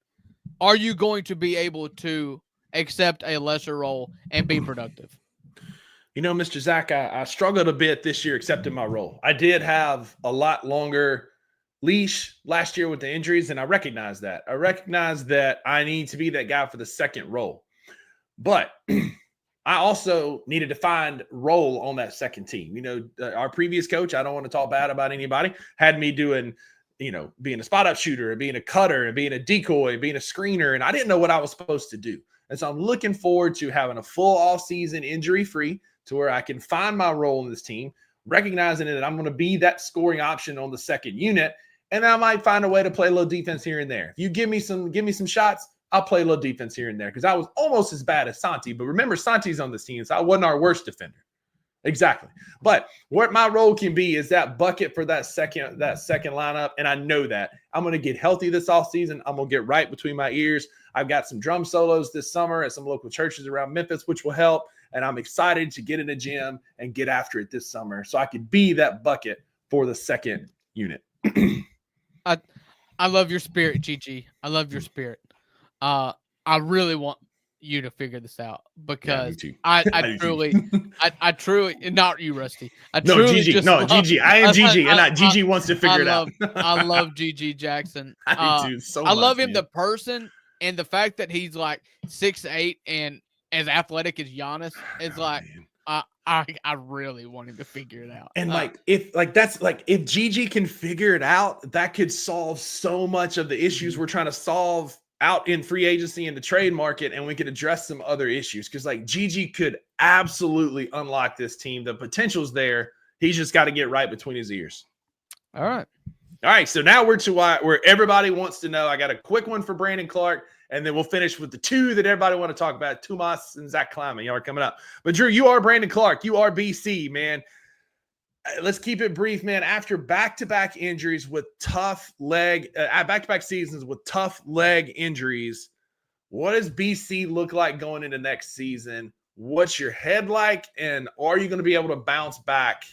are you going to be able to accept a lesser role and be productive? You know, Mr. Zach, I struggled a bit this year accepting my role. I did have a lot longer leash last year with the injuries, and I recognize that. I recognize that I need to be that guy for the second role. But I also needed to find role on that second team. You know, our previous coach, I don't want to talk bad about anybody, had me doing, you know, being a spot-up shooter and being a cutter and being a decoy and being a screener, and I didn't know what I was supposed to do. And so I'm looking forward to having a full off-season injury-free to where I can find my role in this team, recognizing that I'm going to be that scoring option on the second unit, and I might find a way to play a little defense here and there. If you give me some shots, I'll play a little defense here and there because I was almost as bad as Santi. But remember, Santi's on this team, so I wasn't our worst defender. Exactly. But what my role can be is that bucket for that second lineup, and I know that. I'm going to get healthy this offseason. I'm going to get right between my ears. I've got some drum solos this summer at some local churches around Memphis, which will help. And I'm excited to get in the gym and get after it this summer so I could be that bucket for the second unit. I love your spirit, Gigi. I love your spirit. I really want you to figure this out because I truly, not you, Rusty. Gigi. I am Gigi, and Gigi wants to figure it out. I love Gigi Jackson. I do so much. I love him, the person, and the fact that he's like 6'8" and as athletic as Giannis. It's like, I really want him to figure it out. And if Gigi can figure it out, that could solve so much of the issues we're trying to solve out in free agency and the trade market, and we could address some other issues because like Gigi could absolutely unlock this team. The potential's there. He's just got to get right between his ears. All right. So now we're to where everybody wants to know. I got a quick one for Brandon Clark, and then we'll finish with the two that everybody want to talk about, Tomas and Zach Kleiman. Y'all are coming up. But Drew, you are Brandon Clark. You are BC, man. Let's keep it brief, man. After back-to-back injuries with back-to-back seasons with tough leg injuries, what does BC look like going into next season? What's your head like, and are you going to be able to bounce back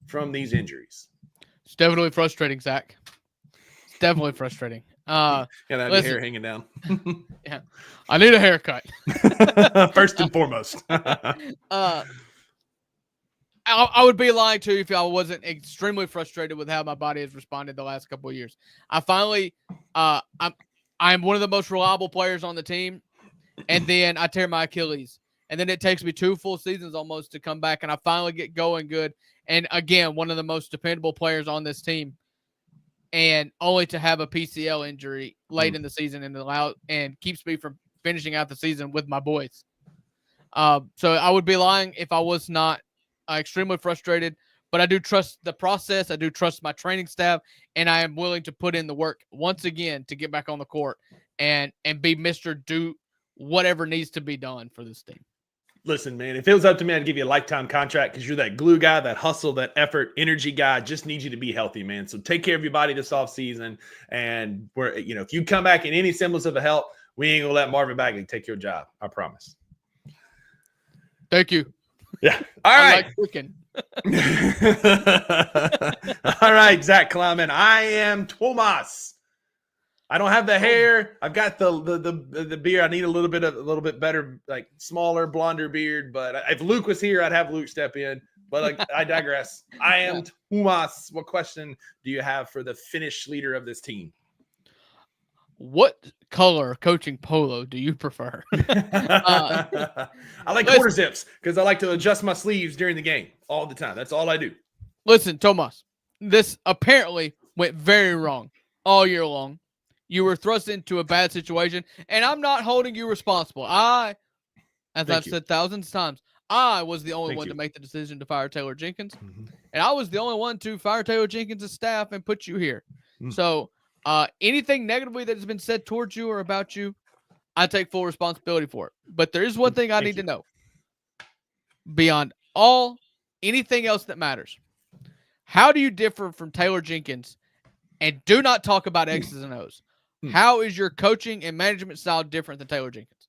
from these injuries? It's definitely frustrating, Zach. It's definitely frustrating. Got that hair hanging down. Yeah, I need a haircut. First and foremost. I would be lying to you if I wasn't extremely frustrated with how my body has responded the last couple of years. I finally, I'm one of the most reliable players on the team, and then I tear my Achilles, and then it takes me 2 full seasons almost to come back, and I finally get going good. And again, one of the most dependable players on this team, and only to have a PCL injury late in the season and keeps me from finishing out the season with my boys. So I would be lying if I was not extremely frustrated, but I do trust the process. I do trust my training staff, and I am willing to put in the work once again to get back on the court and be Mr. Do whatever needs to be done for this team. Listen, man, if it was up to me, I'd give you a lifetime contract because you're that glue guy, that hustle, that effort, energy guy. I just need you to be healthy, man. So take care of your body this offseason. And if you come back in any semblance of a help, we ain't gonna let Marvin Bagley take your job. I promise. Thank you. Yeah. All right. Like cooking. All right, Zach Kleiman. I am Tomas. I don't have the hair. I've got the beard. I need a little bit better, like smaller, blonder beard. But if Luke was here, I'd have Luke step in. But I digress. I am Tomas. What question do you have for the Finnish leader of this team? What color coaching polo do you prefer? I like quarter zips because I like to adjust my sleeves during the game all the time. That's all I do. Listen, Tomas, this apparently went very wrong all year long. You were thrust into a bad situation, and I'm not holding you responsible. As I've said thousands of times, I was the only Thank one you. to make the decision to fire Taylor Jenkins. Mhm. And I was the only one to fire Taylor Jenkins' staff and put you here. Mm. So anything negatively that has been said towards you or about you, I take full responsibility for it. But there is one thing I need to know. Beyond anything else that matters, how do you differ from Taylor Jenkins? And do not talk about X's and O's. How is your coaching and management style different than Taylor Jenkins?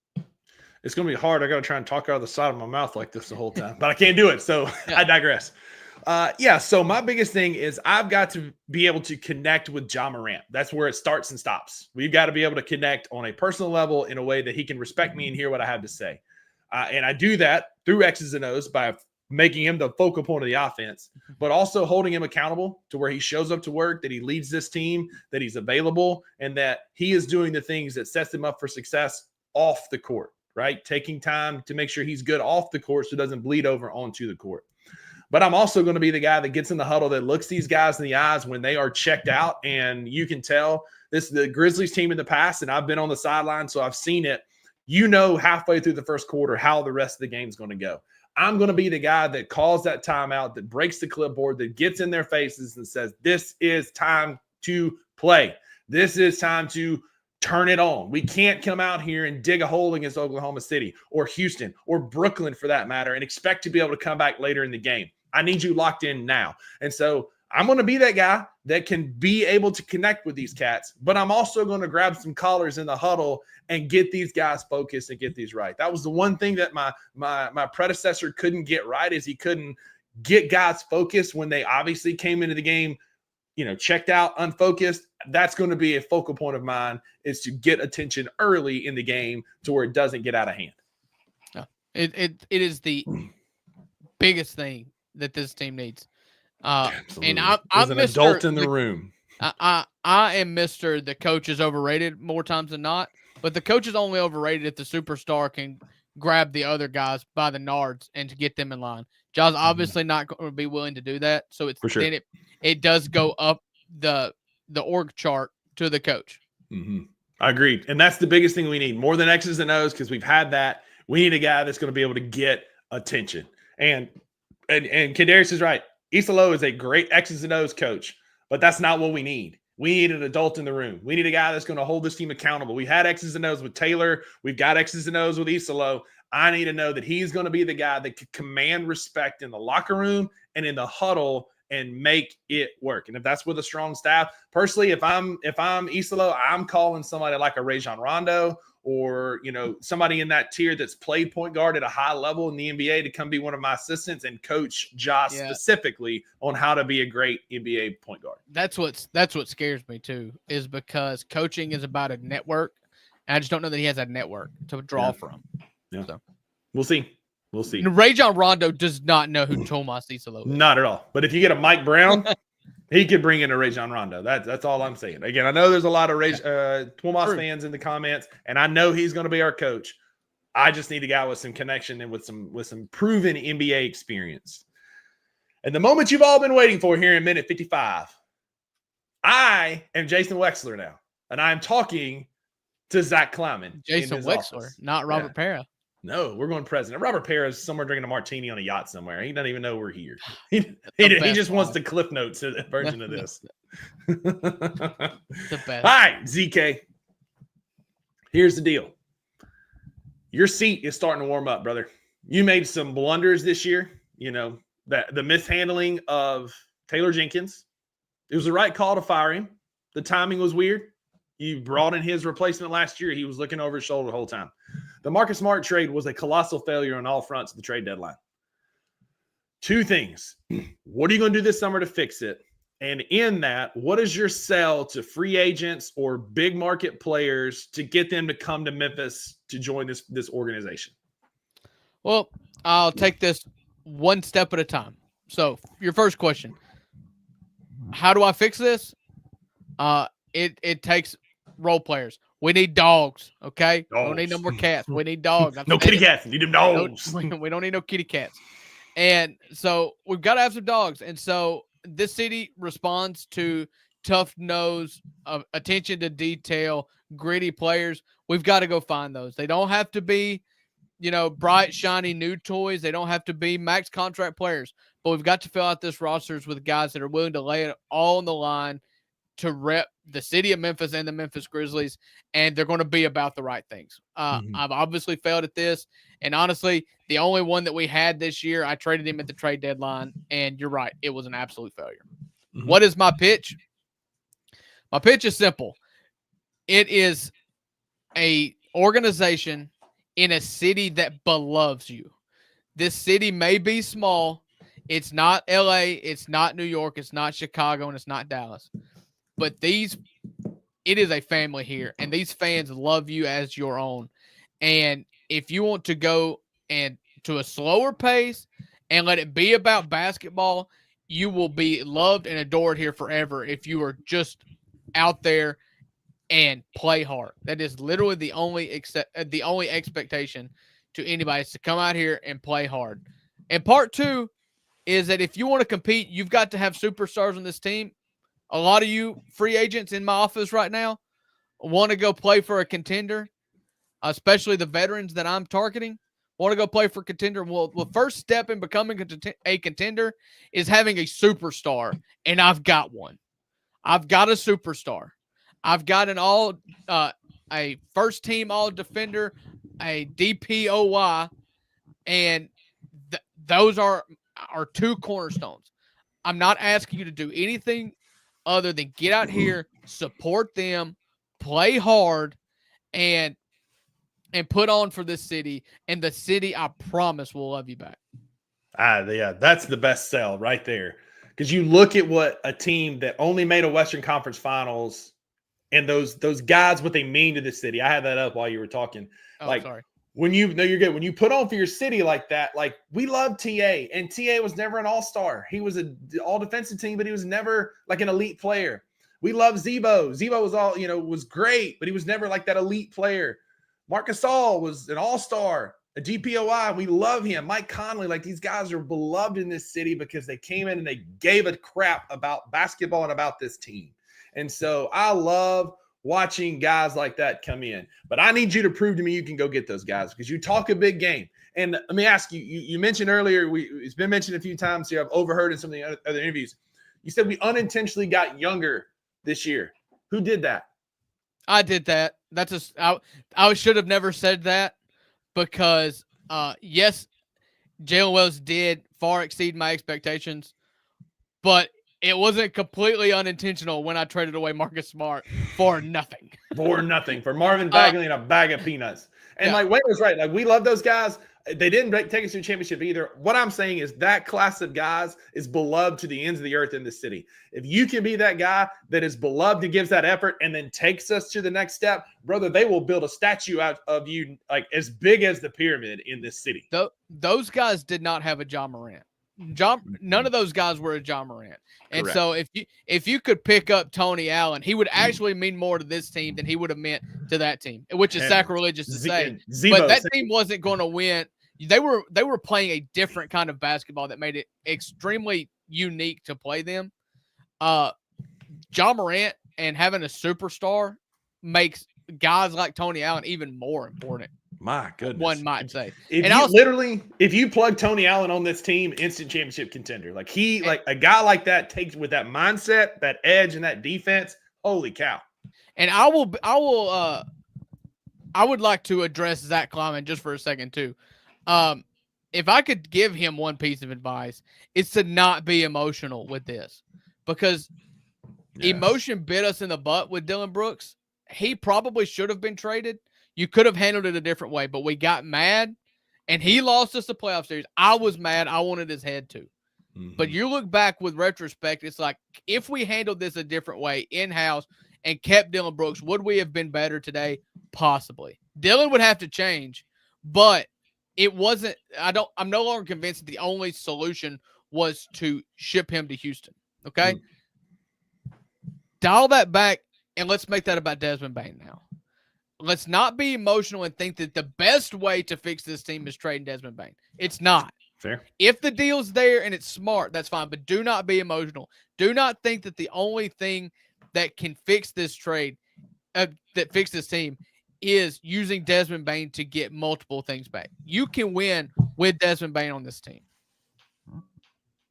It's going to be hard. I got to try and talk out of the side of my mouth like this the whole time, but I can't do it. So Yeah. I digress. So my biggest thing is I've got to be able to connect with Ja Morant. That's where it starts and stops. We've got to be able to connect on a personal level in a way that he can respect me and hear what I have to say. And I do that through X's and O's by making him the focal point of the offense, but also holding him accountable to where he shows up to work, that he leads this team, that he's available, and that he is doing the things that sets him up for success off the court, right? Taking time to make sure he's good off the court so it doesn't bleed over onto the court. But I'm also going to be the guy that gets in the huddle, that looks these guys in the eyes when they are checked out. And you can tell this is the Grizzlies team in the past, and I've been on the sideline, so I've seen it. You know, halfway through the first quarter, how the rest of the game is going to go. I'm going to be the guy that calls that timeout, that breaks the clipboard, that gets in their faces and says, this is time to play. This is time to turn it on. We can't come out here and dig a hole against Oklahoma City or Houston or Brooklyn for that matter and expect to be able to come back later in the game. I need you locked in now. And so I'm going to be that guy that can be able to connect with these cats, but I'm also going to grab some collars in the huddle and get these guys focused and get these right. That was the one thing that my predecessor couldn't get right, is he couldn't get guys focused when they obviously came into the game, checked out, unfocused. That's going to be a focal point of mine, is to get attention early in the game to where it doesn't get out of hand. No, it is the biggest thing that this team needs. And I'm an adult in the room. I am Mr. The coach is overrated more times than not, but the coach is only overrated if the superstar can grab the other guys by the nards and to get them in line. Ja's obviously not going to be willing to do that, so it's for sure. Then it does go up the org chart to the coach. Mm-hmm. I agree, and that's the biggest thing we need, more than X's and O's, because we've had that. We need a guy that's going to be able to get attention. And Kadarius is right. Isolo is a great X's and O's coach, but that's not what we need. We need an adult in the room. We need a guy that's going to hold this team accountable. We had X's and O's with Taylor. We've got X's and O's with Isolo. I need to know that he's going to be the guy that can command respect in the locker room and in the huddle and make it work. And if that's with a strong staff, personally, if I'm Isolo, I'm calling somebody like a Rajon Rondo or, somebody in that tier that's played point guard at a high level in the NBA to come be one of my assistants and coach Josh specifically on how to be a great NBA point guard. That's what scares me too, is because coaching is about a network. And I just don't know that he has a network to draw from. Yeah. So we'll see. We'll see. Rajon Rondo does not know who Tomas Isolo is. Not at all. But if you get a Mike Brown, he could bring in a Rajon Rondo. That's all I'm saying. Again, I know there's a lot of Tomas fans in the comments, and I know he's going to be our coach. I just need a guy with some connection and with some proven NBA experience. And the moment you've all been waiting for here in minute 55, I am Jason Wexler now, and I'm talking to Zach Kleiman. Jason Wexler, office. not Robert Pera. No, we're going president. Robert Pera is somewhere drinking a martini on a yacht somewhere. He doesn't even know we're here. He just wants the Cliff Notes version of this. The best. All right, ZK. Here's the deal. Your seat is starting to warm up, brother. You made some blunders this year. The mishandling of Taylor Jenkins. It was the right call to fire him. The timing was weird. You brought in his replacement last year. He was looking over his shoulder the whole time. The Marcus Smart trade was a colossal failure on all fronts of the trade deadline. Two things. What are you going to do this summer to fix it? And in that, what is your sell to free agents or big market players to get them to come to Memphis to join this organization? Well, I'll take this one step at a time. So your first question, how do I fix this? It takes role players. We need dogs, okay? We don't need no more cats. We need dogs. No kitty cats. Need them dogs. We don't need no kitty cats. And so we've got to have some dogs. And so this city responds to tough nose, attention to detail, gritty players. We've got to go find those. They don't have to be bright, shiny new toys. They don't have to be max contract players, but we've got to fill out this rosters with guys that are willing to lay it all on the line to rep the city of Memphis and the Memphis Grizzlies, and they're going to be about the right things. I've obviously failed at this, and honestly, the only one that we had this year, I traded him at the trade deadline, and you're right, it was an absolute failure. What is my pitch? My pitch is simple. It is a organization in a city that beloves you. This city may be small. It's not LA, it's not New York, it's not Chicago, and it's not Dallas. But it is a family here, and these fans love you as your own. And if you want to go and to a slower pace and let it be about basketball, you will be loved and adored here forever if you are just out there and play hard. That is literally the only expectation to anybody is to come out here and play hard. And part two is that if you want to compete, you've got to have superstars on this team. A lot of you free agents in my office right now want to go play for a contender, especially the veterans that I'm targeting, want to go play for a contender. Well, the first step in becoming a contender is having a superstar, and I've got one. I've got a superstar. I've got a first team all defender, a DPOY, and those are two cornerstones. I'm not asking you to do anything other than get out here, support them, play hard, and put on for this city. And the city, I promise, will love you back. Yeah, that's the best sell right there. Because you look at what a team that only made a Western Conference Finals and those guys, what they mean to the city. I had that up while you were talking. Oh, sorry. When you're good. When you put on for your city like that, like we love TA, and TA was never an all-star. He was an all-defensive team, but he was never like an elite player. We love Zebo. Zebo was was great, but he was never like that elite player. Marc Gasol was an all-star, a DPOI. We love him. Mike Conley, like these guys are beloved in this city because they came in and they gave a crap about basketball and about this team. And so I love watching guys like that come in. But I need you to prove to me you can go get those guys because you talk a big game. And let me ask you, you mentioned earlier, it's been mentioned a few times here. I've overheard in some of the other interviews. You said we unintentionally got younger this year. Who did that? I did that. I should have never said that because, yes, Jalen Wells did far exceed my expectations, but it wasn't completely unintentional when I traded away Marcus Smart for nothing. For Marvin Bagley and a bag of peanuts. And like Wayne was right. Like we love those guys. They didn't take us to a championship either. What I'm saying is that class of guys is beloved to the ends of the earth in the city. If you can be that guy that is beloved and gives that effort and then takes us to the next step, brother, they will build a statue out of you like as big as the pyramid in this city. Those guys did not have a John Morant. None of those guys were a John Morant. And Correct. So if you could pick up Tony Allen, he would actually mean more to this team than he would have meant to that team, which is sacrilegious to say. But that team wasn't going to win. They were playing a different kind of basketball that made it extremely unique to play them. John Morant and having a superstar makes guys like Tony Allen even more important. My goodness. One might say. If you plug Tony Allen on this team, instant championship contender. Like a guy like that takes with that mindset, that edge, and that defense. Holy cow. And I would like to address Zach Kleiman just for a second too. If I could give him one piece of advice, it's to not be emotional with this because emotion bit us in the butt with Dylan Brooks. He probably should have been traded. You could have handled it a different way, but we got mad, and he lost us the playoff series. I was mad. I wanted his head too. Mm-hmm. But you look back with retrospect, it's like if we handled this a different way in-house and kept Dylan Brooks, would we have been better today? Possibly. Dylan would have to change, but it wasn't – I'm no longer convinced that the only solution was to ship him to Houston, okay? Dial that back, and let's make that about Desmond Bane now. Let's not be emotional and think that the best way to fix this team is trading Desmond Bane. It's not. Fair. If the deal's there and it's smart, that's fine. But do not be emotional. Do not think that the only thing that can fix this trade, that fix this team, is using Desmond Bane to get multiple things back. You can win with Desmond Bane on this team.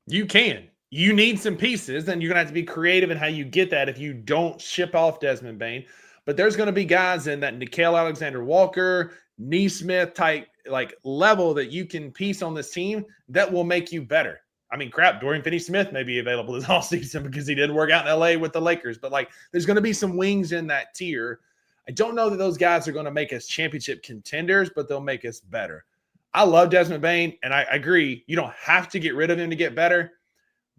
You can. You need some pieces, and you're going to have to be creative in how you get that if you don't ship off Desmond Bane. But there's going to be guys in that Nickeil Alexander-Walker, Neesmith type level that you can piece on this team that will make you better. I mean, crap, Dorian Finney-Smith may be available this offseason because he didn't work out in L.A. with the Lakers. But, there's going to be some wings in that tier. I don't know that those guys are going to make us championship contenders, but they'll make us better. I love Desmond Bane, and I agree. You don't have to get rid of him to get better.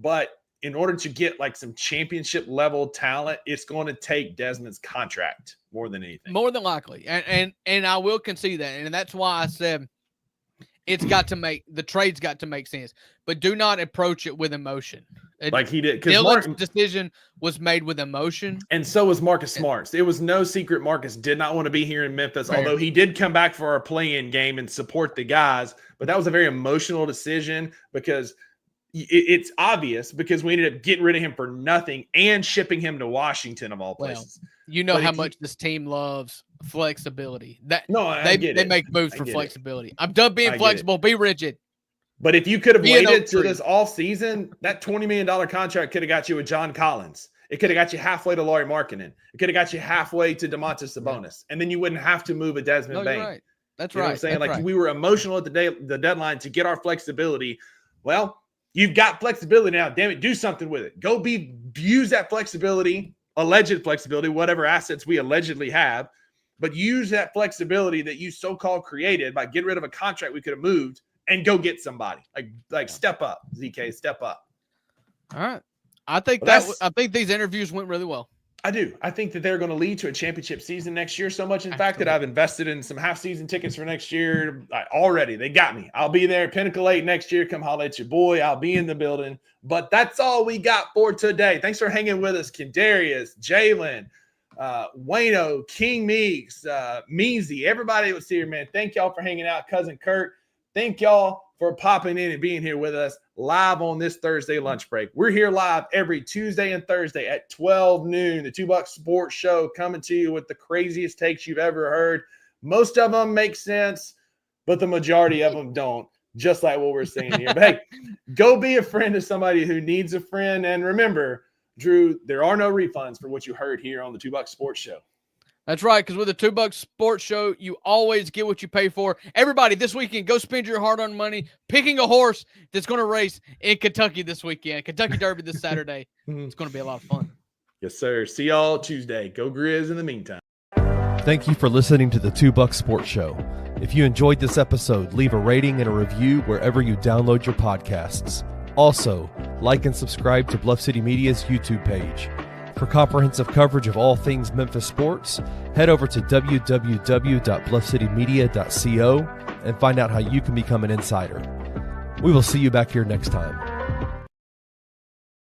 But in order to get some championship level talent, it's going to take Desmond's contract more than anything. More than likely. And I will concede that. And that's why I said the trade's got to make sense. But do not approach it with emotion. Like he did. Dylan's decision was made with emotion. And so was Marcus Smart. It was no secret Marcus did not want to be here in Memphis, although he did come back for our play-in game and support the guys. But that was a very emotional decision because it's obvious because we ended up getting rid of him for nothing and shipping him to Washington of all places. How much this team loves flexibility. They make moves for flexibility. I'm done being flexible. Be rigid. But if you could have waited to this offseason, that $20 million contract could have got you with John Collins. It could have got you halfway to Lauri Markkanen. It could have got you halfway to Domantas Sabonis. And then you wouldn't have to move a Desmond Bane. Right. That's you know right. What I'm saying? That's right. We were emotional at the deadline to get our flexibility. Well, you've got flexibility now. Damn it, do something with it. Use that flexibility, alleged flexibility, whatever assets we allegedly have, but use that flexibility that you so-called created by getting rid of a contract we could have moved and go get somebody. Step up, ZK, step up. All right. I think these interviews went really well. I do. I think that they're going to lead to a championship season next year so much, in fact, that I've invested in some half-season tickets for next year already. They got me. I'll be there at Pinnacle 8 next year. Come holler at your boy. I'll be in the building. But that's all we got for today. Thanks for hanging with us, Kendarius, Jalen, Wayno, King Meeks, Meezy, everybody that was here, man. Thank y'all for hanging out. Cousin Kurt, thank y'all for popping in and being here with us live on this Thursday lunch break. We're here live every Tuesday and Thursday at 12 noon. The $2 Sports Show coming to you with the craziest takes you've ever heard. Most of them make sense, but the majority of them don't, just like what we're saying here. But hey, go be a friend to somebody who needs a friend. And remember, Drew, there are no refunds for what you heard here on the $2 Sports Show. That's right, because with the $2 Sports Show, you always get what you pay for. Everybody, this weekend, go spend your hard-earned money picking a horse that's going to race in Kentucky this weekend. Kentucky Derby this Saturday. It's going to be a lot of fun. Yes, sir. See y'all Tuesday. Go Grizz in the meantime. Thank you for listening to the $2 Sports Show. If you enjoyed this episode, leave a rating and a review wherever you download your podcasts. Also, like and subscribe to Bluff City Media's YouTube page. For comprehensive coverage of all things Memphis sports, head over to www.bluffcitymedia.co and find out how you can become an insider. We will see you back here next time.